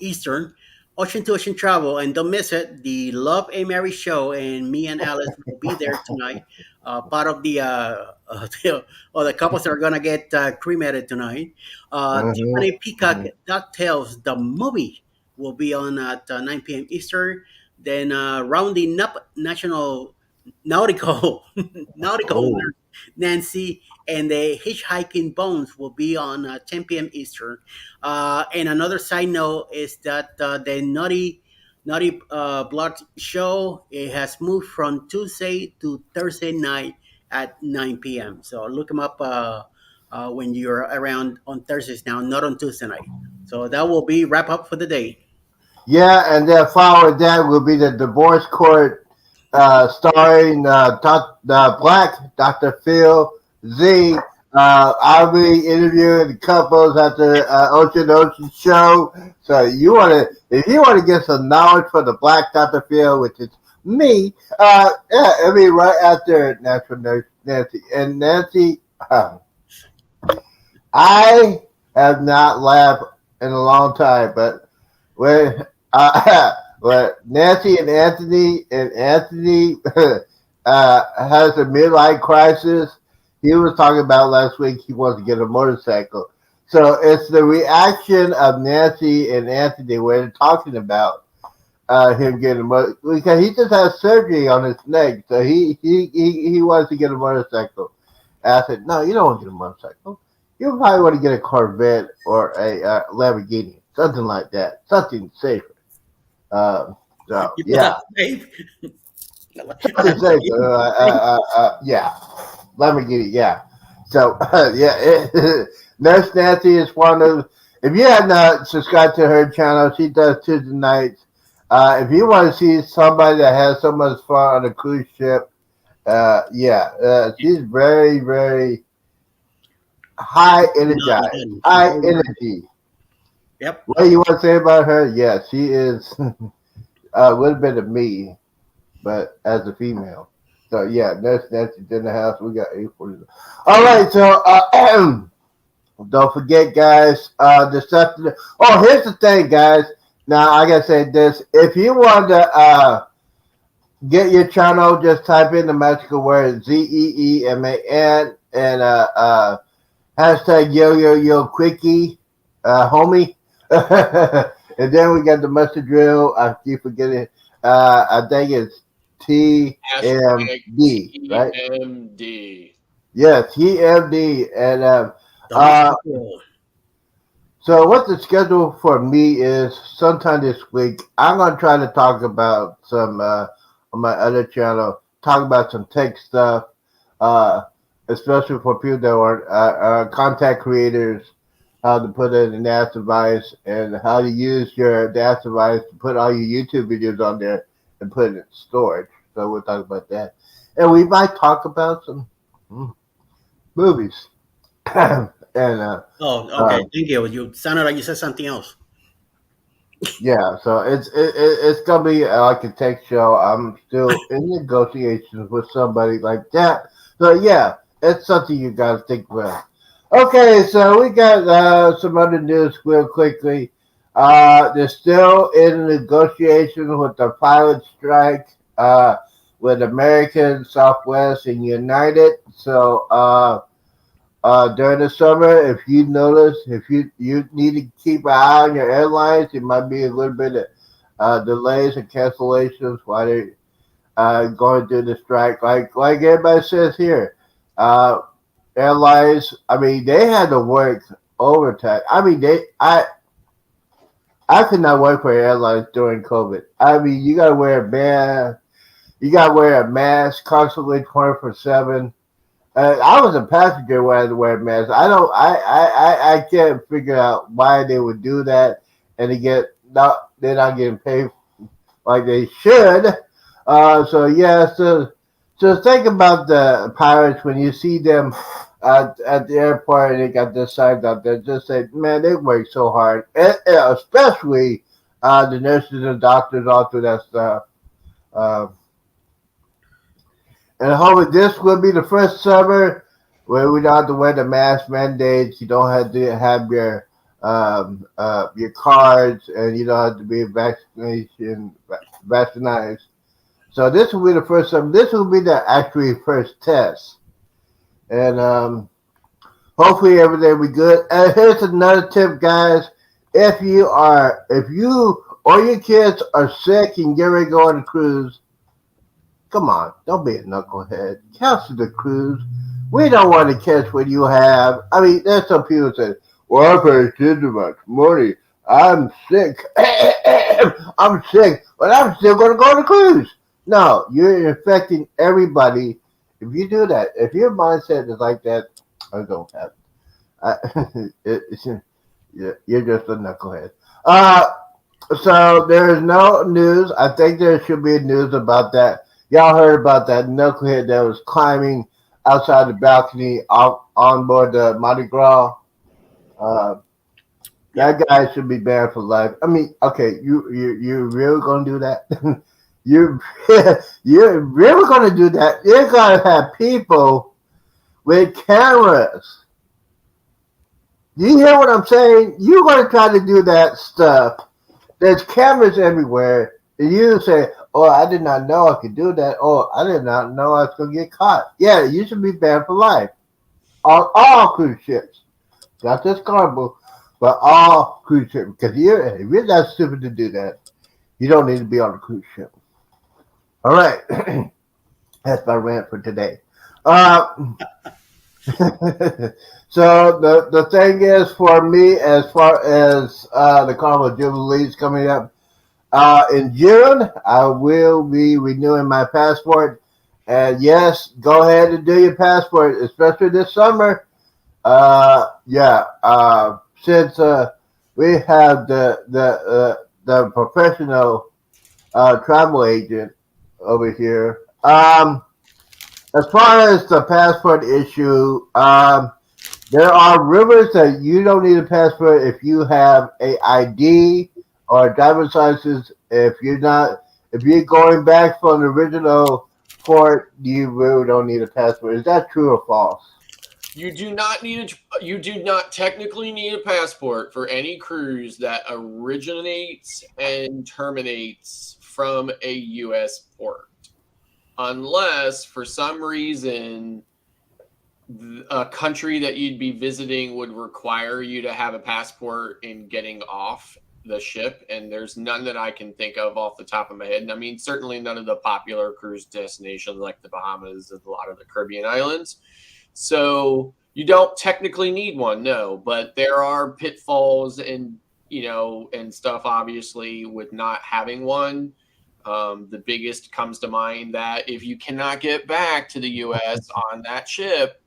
Eastern. Ocean to Ocean Travel, and don't miss it. The Love and Mary show, and me and Alice will be there tonight. Part of the the couples that are gonna get cremated tonight. Tiffany Peacock DuckTales, the movie, will be on at 9 p.m. Eastern. Then rounding up National Nautical Nancy and the Hitchhiking Bones will be on 10 p.m. Eastern. And another side note is that the Naughty Blood show, it has moved from Tuesday to Thursday night at 9 p.m. So look them up when you're around on Thursdays now, not on Tuesday night. So that will be wrap up for the day. Yeah, and then following that will be the divorce court, starring the Black Dr. Phil Z. I'll be interviewing the couples at the Ocean show. So if you want to get some knowledge from the Black Dr. Phil, which is me, it'll be right after Natural Nancy. And Nancy, I have not laughed in a long time, but when Nancy and Anthony has a midlife crisis. He was talking about last week he wants to get a motorcycle. So it's the reaction of Nancy and Anthony when they're talking about him getting a motorcycle. Because he just had surgery on his leg. So he wants to get a motorcycle. And I said, no, you don't want to get a motorcycle. You probably want to get a Corvette or a Lamborghini. something like that, something safer. So You put yeah, that safe. something safer. Yeah, let me get it. Yeah. So yeah, Nurse Nancy is one of. If you have not subscribed to her channel, she does Tuesday nights. If you want to see somebody that has so much fun on a cruise ship, she's very, very high energized, Done. high Very well. energy. Yep. What do you want to say about her? Yeah, she is a little bit of me, but as a female. So yeah, Nurse Nancy's in the house. We got 840. All right, so don't forget, guys. The stuff. Oh, here's the thing, guys. Now I gotta say this: if you want to get your channel, just type in the magical word ZEEMAN and hashtag yo quickie, homie. And then we got the mustard drill. I keep forgetting. I think it's TMD, right? TMD. Yes, TMD. And The mystical. so what the schedule for me is sometime this week. I'm gonna try to talk about some on my other channel. Talk about some tech stuff, especially for people that are content creators. How to put in a NAS device and how to use your NAS device to put all your YouTube videos on there and put it in storage. So we'll talk about that, and we might talk about some movies. And Oh, okay. Thank you. You sounded like you said something else. yeah, so it's gonna be like a tech show. I'm still in negotiations with somebody like that. So yeah, it's something you guys think about. Okay, so we got some other news real quickly. They're still in negotiations with the pilot strike with American, Southwest, and United. So during the summer, if you notice, if you need to keep an eye on your airlines, it might be a little bit of delays and cancellations while they're going through the strike. Like everybody says here, airlines. I mean, they had to work overtime. I mean, I could not work for airlines during COVID. I mean, you gotta wear a mask. You gotta wear a mask constantly, 24/7. I was a passenger where I had to wear a mask. I don't. I can't figure out why they would do that, and they're not getting paid like they should. So yeah. So think about the pirates when you see them at the airport and they got this sign out there. Just say, man, they work so hard, especially the nurses and doctors all through that stuff. Uh, And hopefully this will be the first summer where we don't have to wear the mask mandates. You don't have to have your cards, and you don't have to be vaccinated. So this will be the first summer. This will be the actually first test, and hopefully everything will be good. And here's another tip, guys: if you or your kids are sick and get ready to go on a cruise. Come on, don't be a knucklehead. Cancel the cruise. We don't want to catch what you have. I mean, there's some people that say, well, I paid too much money. I'm sick. I'm sick, but I'm still going to go on a cruise. No, you're infecting everybody. If you do that, if your mindset is like that, I don't have it. You're just a knucklehead. So there's no news. I think there should be news about that. Y'all heard about that knucklehead that was climbing outside the balcony on board the Mardi Gras. That guy should be banned for life. I mean, okay, you really gonna do that? you you're really gonna do that? You're gonna have people with cameras. Do you hear what I'm saying? You're gonna try to do that stuff. There's cameras everywhere. And you say, oh, I did not know I could do that. Oh, I did not know I was going to get caught. Yeah, you should be banned for life. On all cruise ships. Not just Carnival, but all cruise ships. Because if you're that stupid to do that, you don't need to be on a cruise ship. All right. That's my rant for today. So the thing is for me, as far as the Carnival Jubilee is coming up in June, I will be renewing my passport. And yes, go ahead and do your passport, especially this summer. Yeah. Since we have the professional travel agent over here. As far as the passport issue, there are rumors that you don't need a passport if you have a ID or a driver's license. If you're going back from the original port, you really don't need a passport. Is that true or false? You do not technically need a passport for any cruise that originates and terminates from a U.S. port, unless for some reason a country that you'd be visiting would require you to have a passport in getting off the ship. And there's none that I can think of off the top of my head. And I mean, certainly none of the popular cruise destinations like the Bahamas and a lot of the Caribbean islands. So you don't technically need one, no, but there are pitfalls and stuff obviously with not having one. The biggest comes to mind that if you cannot get back to the U.S. on that ship,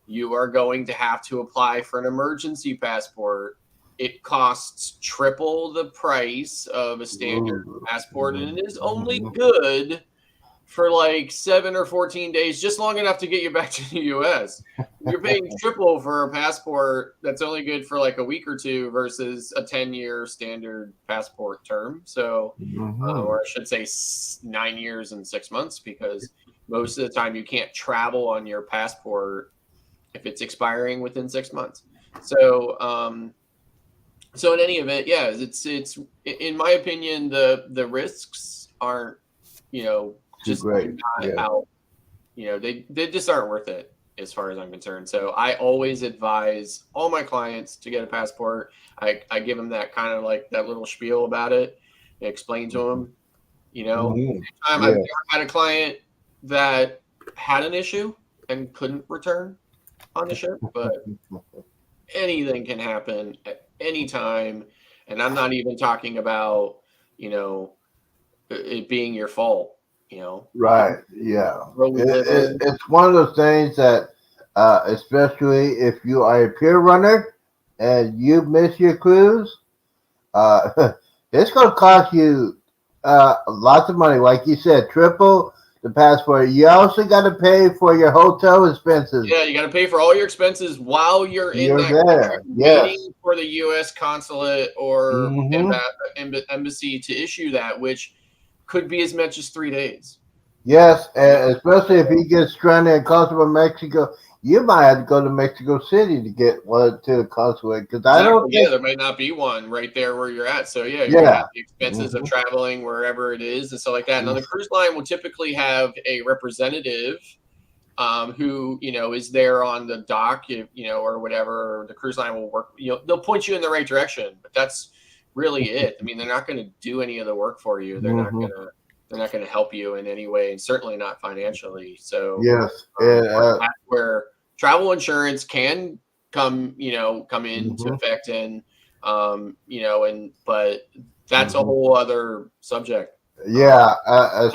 you are going to have to apply for an emergency passport. It costs triple the price of a standard passport, and it is only good for like 7 or 14 days, just long enough to get you back to the U.S. You're paying triple for a passport that's only good for like a week or two versus a 10-year standard passport term. So, or I should say 9 years and 6 months, because most of the time you can't travel on your passport if it's expiring within 6 months. So, so in any event, yeah, it's in my opinion, the risks aren't, just great. not out, they just aren't worth it as far as I'm concerned. So I always advise all my clients to get a passport. I give them that kind of like that little spiel about it, explain to them, I've never had a client that had an issue and couldn't return on the ship, but anything can happen at any time. And I'm not even talking about, it being your fault, Right. Yeah. It's one of those things that, especially if you are a pier runner and you miss your cruise, it's going to cost you lots of money. Like you said, triple the passport. You also got to pay for your hotel expenses. Yeah, you got to pay for all your expenses while you're in that country, waiting for the U.S. consulate or embassy to issue that, which could be as much as 3 days. Yes, and especially if you get stranded in Cozumel, Mexico, you might have to go to Mexico City to get one to the consulate, because I don't think there might not be one right there where you're at. So you have the expenses of traveling wherever it is and stuff like that. Now the cruise line will typically have a representative who is there on the dock, or whatever. The cruise line will work. They'll point you in the right direction, but that's really it. I mean, they're not going to do any of the work for you. They're not going to. They're not going to help you in any way, and certainly not financially. So yes, where travel insurance can come into effect, and but that's a whole other subject. Yeah, not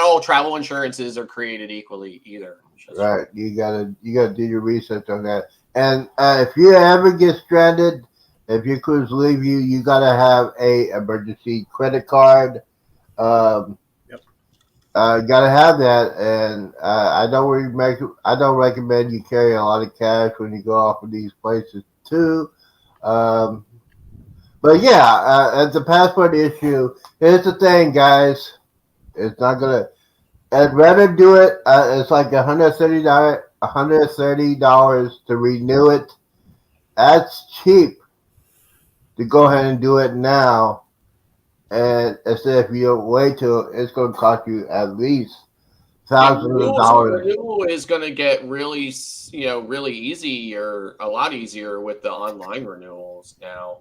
all travel insurances are created equally either. Right, you gotta do your research on that. And if you ever get stranded, if your cruise leave you, you gotta have a emergency credit card. Gotta have that, and I don't recommend you carry a lot of cash when you go off of these places too. But yeah, as a passport issue, here's the thing, guys. It's not gonna. I'd rather do it. It's like $130 to renew it. That's cheap to go ahead and do it now. And instead, if you don't wait till, it's going to cost you at least thousands of dollars. Renewal is going to get really, really easy, or a lot easier with the online renewals now.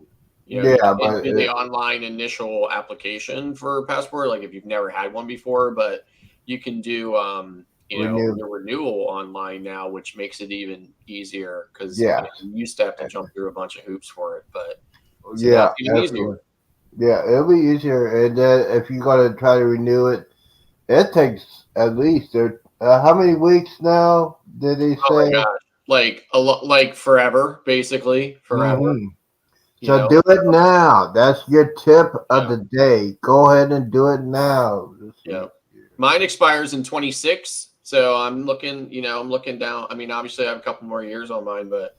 But the online initial application for a passport, like if you've never had one before, but you can do the renewal online now, which makes it even easier because Yeah. you used to have to jump through a bunch of hoops for it, but so Yeah, that's even absolutely. easier. Yeah, it'll be easier. And then if you're gonna try to renew it, it takes at least how many weeks now? Did he Oh my say? gosh, like a lot, like forever, basically forever. Mhm. You So know, do it now. That's your tip of Yeah. the day. Go ahead and do it now. Yeah. Mine expires in 26, so I'm looking down. I mean, obviously I have a couple more years on mine, but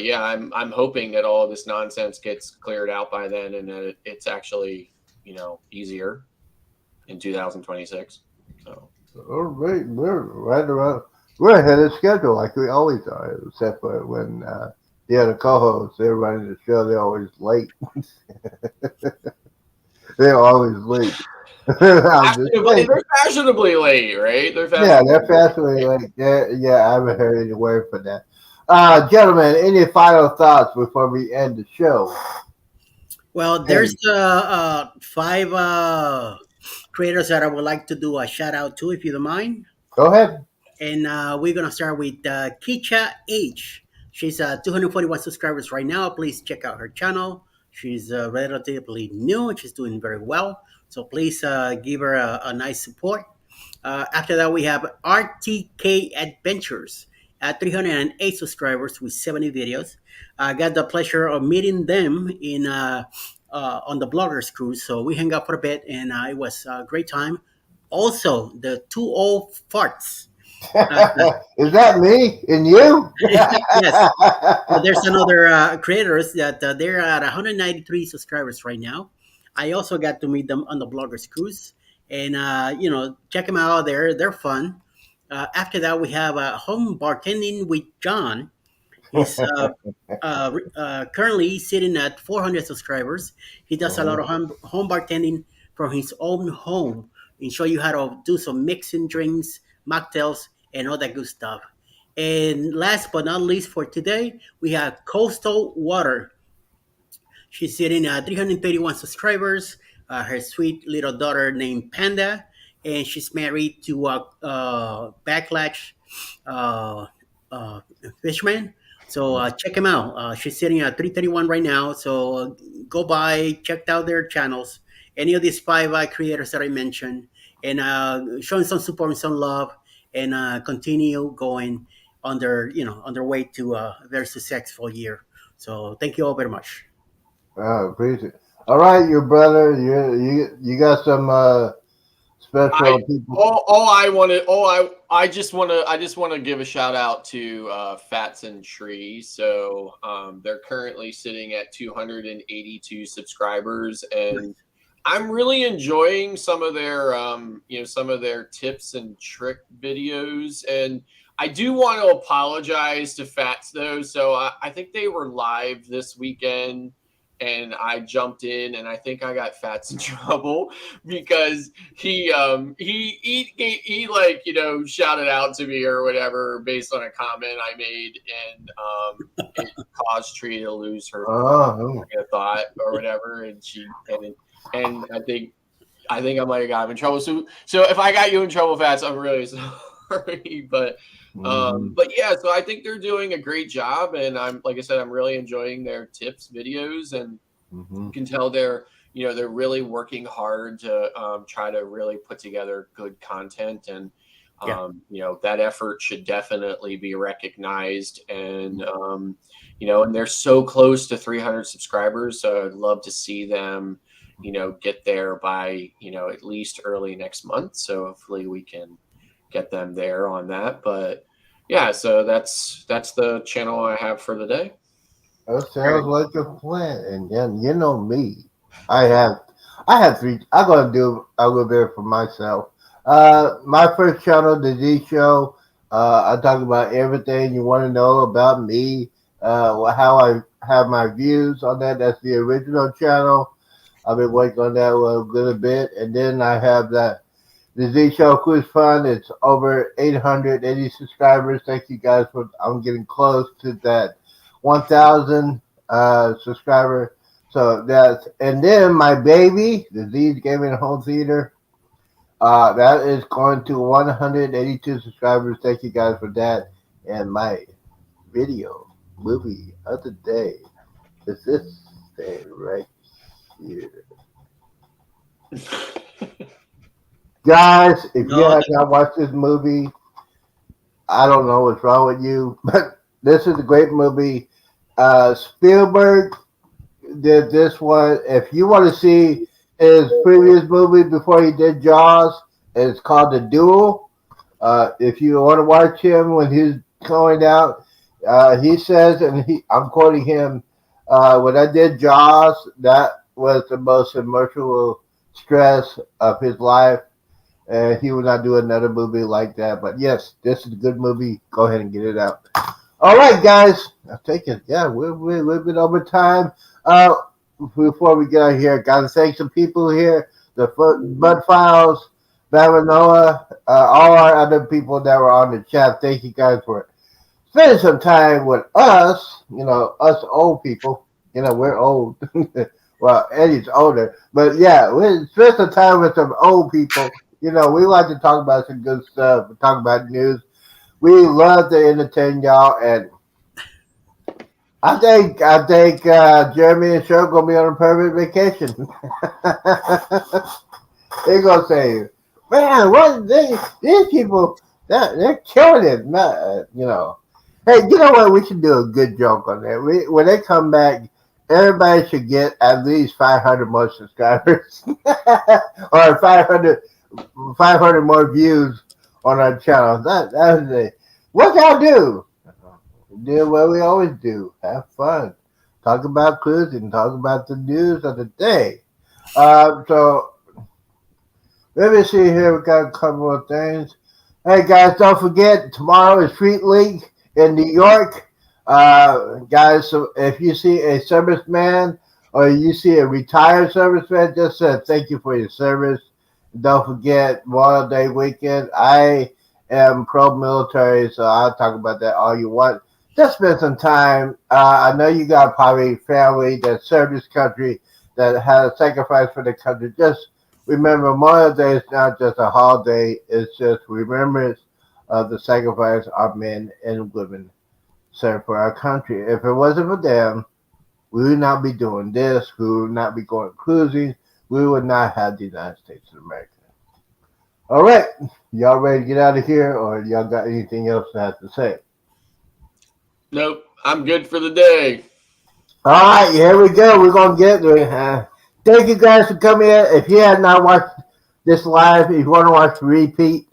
yeah, I'm hoping that all of this nonsense gets cleared out by then, and that it's actually easier in 2026. So All right, we're right around. We're ahead of schedule like we always are, except for when the other co-hosts they're running the show. They're always late. They're always late. I'm just saying. they're fashionably late, right? They're Yeah, fashionably they're fascinating. Like, yeah, I haven't heard any word for that. Gentlemen, any final thoughts before we end the show? Well, Hey, there's 5 creators that I would like to do a shout out to, if you don't mind. go ahead. And we're gonna start with Kicha H. She's 241 subscribers right now. Please check out her channel. She's relatively new and she's doing very well. So please give her a nice support. After that, we have RTK Adventures at 308 subscribers with 70 videos. I got the pleasure of meeting them in on the Bloggers Cruise. So we hung out for a bit, and it was a great time. Also, the two old farts. Uh, Is that me and you? yes, there's another creators that they're at 193 subscribers right now. I also got to meet them on the Bloggers Cruise, and check them out. They're fun. After that, we have home bartending with John. He's currently sitting at 400 subscribers. He does a lot of home bartending from his own home and show you how to do some mixing drinks, mocktails, and all that good stuff. And last but not least for today, we have Coastal Water. She's sitting at 331 subscribers. Her sweet little daughter named Panda, and she's married to Backlash uh, uh, Fishman. So check him out. She's sitting at 331 right now. So go by, check out their channels. Any of these 5 creators that I mentioned, and showing some support and some love, and continue going on their way to a very successful year. So thank you all very much. Appreciate it. All right, your brother. You got some special people. I just want to give a shout out to Fats and Tree. So they're currently sitting at 282 subscribers, and I'm really enjoying some of their tips and trick videos. And I do want to apologize to Fats though. So I think they were live this weekend, and I jumped in, and I think I got Fats in trouble because he like shouted out to me or whatever based on a comment I made, and it caused Tree to lose her thought or whatever, and I think I might have got him in trouble. So if I got you in trouble, Fats, I'm really sorry, but yeah, so I think they're doing a great job, and I'm like I said, I'm really enjoying their tips videos, and you can tell they're really working hard to try to really put together good content, and that effort should definitely be recognized, and and they're so close to 300 subscribers, so I'd love to see them get there by at least early next month, so hopefully we can get them there on that. But yeah, so that's the channel I have for the day. That sounds like a plan. And then you know me, I have 3. I'm gonna do a little bit for myself. My first channel, the Z Show. I talk about everything you want to know about me. How I have my views on that. That's the original channel. I've been working on that a little bit, and then I have the Z Show Quiz Fun. It's over 880 subscribers. Thank you guys for. I'm getting close to that 1,000 subscriber. So and then my baby, the Z's Gaming Home Theater. That is going to 182 subscribers. Thank you guys for that. And my video movie of the day is this thing right here. Guys, if you have not watched this movie, I don't know what's wrong with you, but this is a great movie. Spielberg did this one. If you want to see his previous movie before he did Jaws, it's called The Duel. If you want to watch him when he's going out, he says, and I'm quoting him, when I did Jaws, that was the most emotional stress of his life. And he would not do another movie like that. But yes, this is a good movie. Go ahead and get it out. All right, guys. I think it. Yeah, we're a little bit over time. Before we get out of here, gotta thank some people here. The Bud Files, Bavanoa, all our other people that were on the chat. Thank you guys for spending some time with us. You know, us old people. You know, we're old. Well, Eddie's older. But yeah, we spend some time with some old people. You know, we like to talk about some good stuff, talk about news. We love to entertain y'all, and I think Jeremy and Cheryl gonna be on a perfect vacation. They're gonna say, "Man, what these people? They're killing it." You know, hey, you know what? We should do a good joke on that. When they come back, everybody should get at least 500 more subscribers or 500 more views on our channel. That is it. What y'all do? Do what we always do. Have fun. Talk about cruising. Talk about the news of the day. So let me see here. We got a couple more things. Hey guys, don't forget tomorrow is Street League in New York. Guys, so if you see a serviceman or you see a retired serviceman, just thank you for your service. Don't forget Memorial Day weekend. I am pro-military, so I'll talk about that all you want. Just spend some time. I know you got probably family that served this country, that had a sacrifice for the country. Just remember, Memorial Day is not just a holiday. It's just remembrance of the sacrifice our men and women served for our country. If it wasn't for them, we would not be doing this. We would not be going cruising. We would not have the United States of America. All right. Y'all ready to get out of here, or y'all got anything else to have to say? Nope. I'm good for the day. All right. Here we go. We're going to get there. Thank you guys for coming in. If you have not watched this live, if you want to watch the repeat,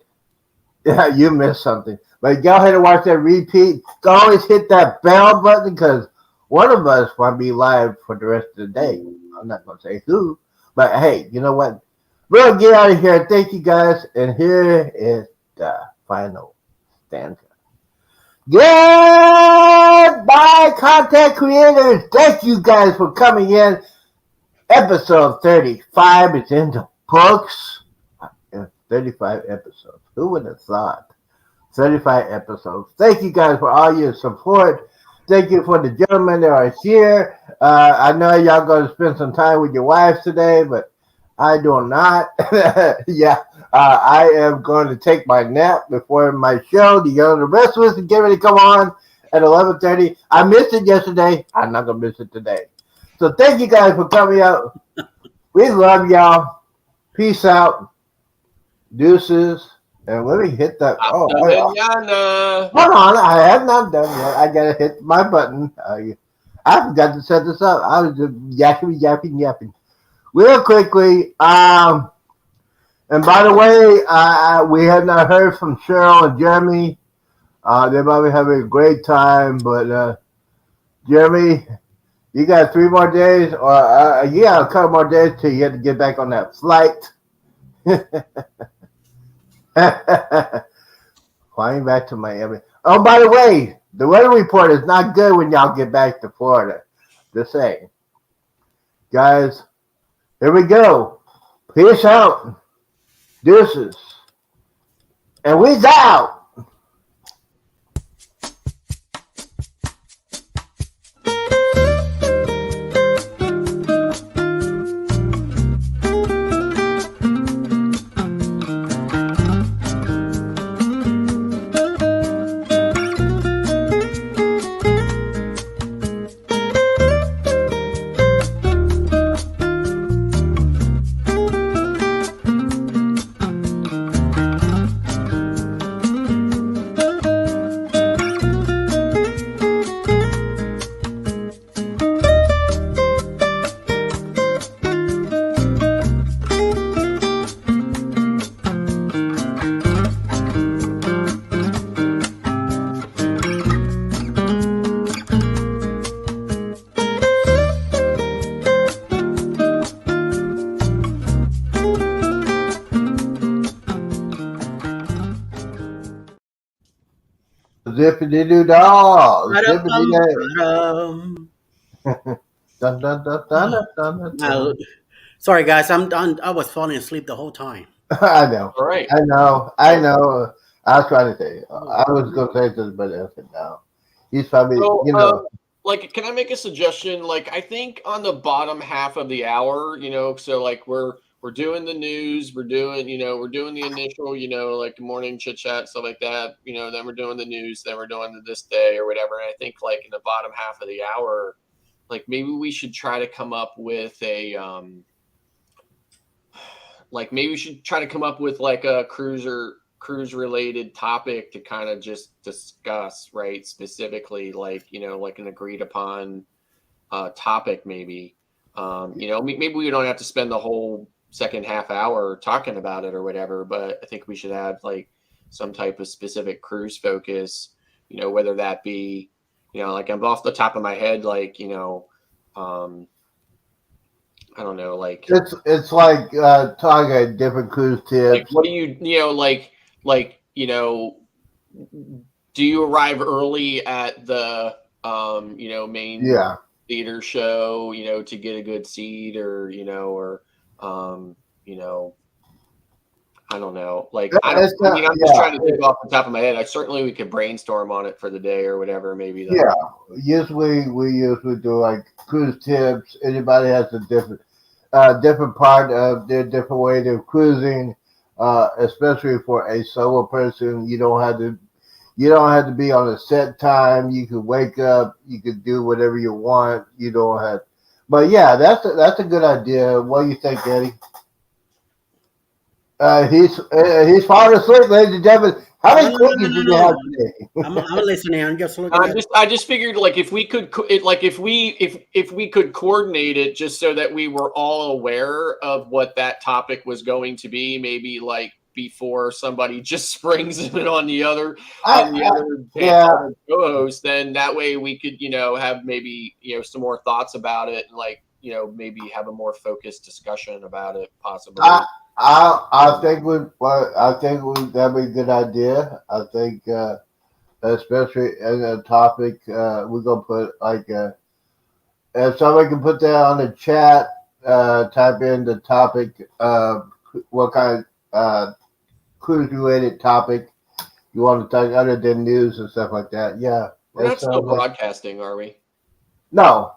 yeah, you missed something. But go ahead and watch that repeat. Always hit that bell button, because one of us want to be live for the rest of the day. I'm not going to say who. But hey, you know what? We'll get out of here. Thank you guys. And here is the final stanza. Goodbye, content creators. Thank you guys for coming in. Episode 35 is in the books. 35 episodes. Who would have thought? 35 episodes. Thank you guys for all your support. Thank you for the gentlemen that are here. I know y'all going to spend some time with your wives today, but I do not. Yeah, I am going to take my nap before my show. The Young and the Restless is getting ready to come on at 11:30. I missed it yesterday. I'm not going to miss it today. So thank you guys for coming out. We love y'all. Peace out. Deuces. And let me hit that. Hold on. I have not done yet. I got to hit my button. I forgot to set this up. I was just yapping. Real quickly. And by the way, we have not heard from Cheryl and Jeremy. They might be having a great time. But Jeremy, you got 3 more days. Or you got a couple more days till you have to get back on that flight. Flying back to Miami. Oh, by the way, the weather report is not good when y'all get back to Florida. Just saying. Guys, here we go. Peace out. Deuces. And we's out. Zippity doo dah. Ba-dum, Zippity ba-dum. dun dun dun dun dun dun dun. Sorry, guys. I was falling asleep the whole time. I know. All right. I know. I know. I was trying to say. I was going to say something, but I said no. He's probably, So, you know. like, can I make a suggestion? Like, I think on the bottom half of the hour, so like we're doing the news, we're doing the initial, like morning chit chat, stuff like that. Then we're doing the news, then we're doing the this day or whatever. And I think like in the bottom half of the hour, like maybe we should try to come up with a like a cruise related topic to kind of just discuss, right? Specifically, like like an agreed upon topic, maybe. Maybe we don't have to spend the whole second half hour talking about it or whatever, but I think we should have like some type of specific cruise focus, whether that be, like I'm off the top of my head, like, I don't know, like It's like talking different cruise tips. like what do you do you arrive early at the main Yeah. theater show, to get a good seat, or I don't know. Like I'm just trying to think off the top of my head. We could brainstorm on it for the day or whatever, maybe. Yeah. Usually we do like cruise tips. Anybody has a different part of their different way of cruising. Especially for a solo person, you don't have to be on a set time. You can wake up, you can do whatever you want. You don't have, but yeah, that's a good idea. What do you think, Eddie? He's falling asleep, ladies and gentlemen. How many cookies did you have today? I'm listening. I'm just looking. I just figured, like, if we could, if we could coordinate it, just so that we were all aware of what that topic was going to be, maybe like before somebody just springs it on the other co-host, then that way we could, have maybe some more thoughts about it, and like maybe have a more focused discussion about it, possibly. I think that'd be a good idea. I think, especially in a topic, we're gonna put like if somebody can put that on the chat, type in the topic, what kind of cruise related topic you want to talk other than news and stuff like that. Yeah, we're not still broadcasting, are we? No.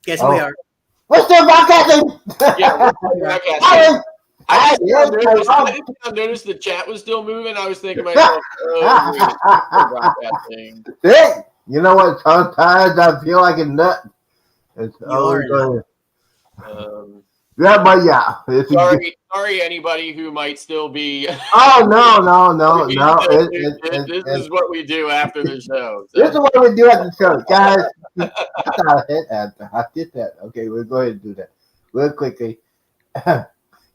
Yes, we are. We're still broadcasting. Yeah, we're broadcasting. I noticed the chat was still moving. I was thinking to myself, we're broadcasting. You know what? Sometimes I feel like a nut. Yeah, but yeah. Sorry, anybody who might still be. Oh no! This is what we do after the show. So. This is what we do at the show, guys. I did that. Okay, we'll go ahead and do that real quickly,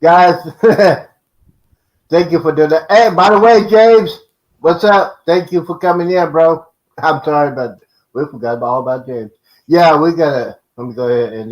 guys. Thank you for doing that. Hey, by the way, James, what's up? Thank you for coming in, bro. I'm sorry, but we forgot all about James. Yeah, let me go ahead and end it.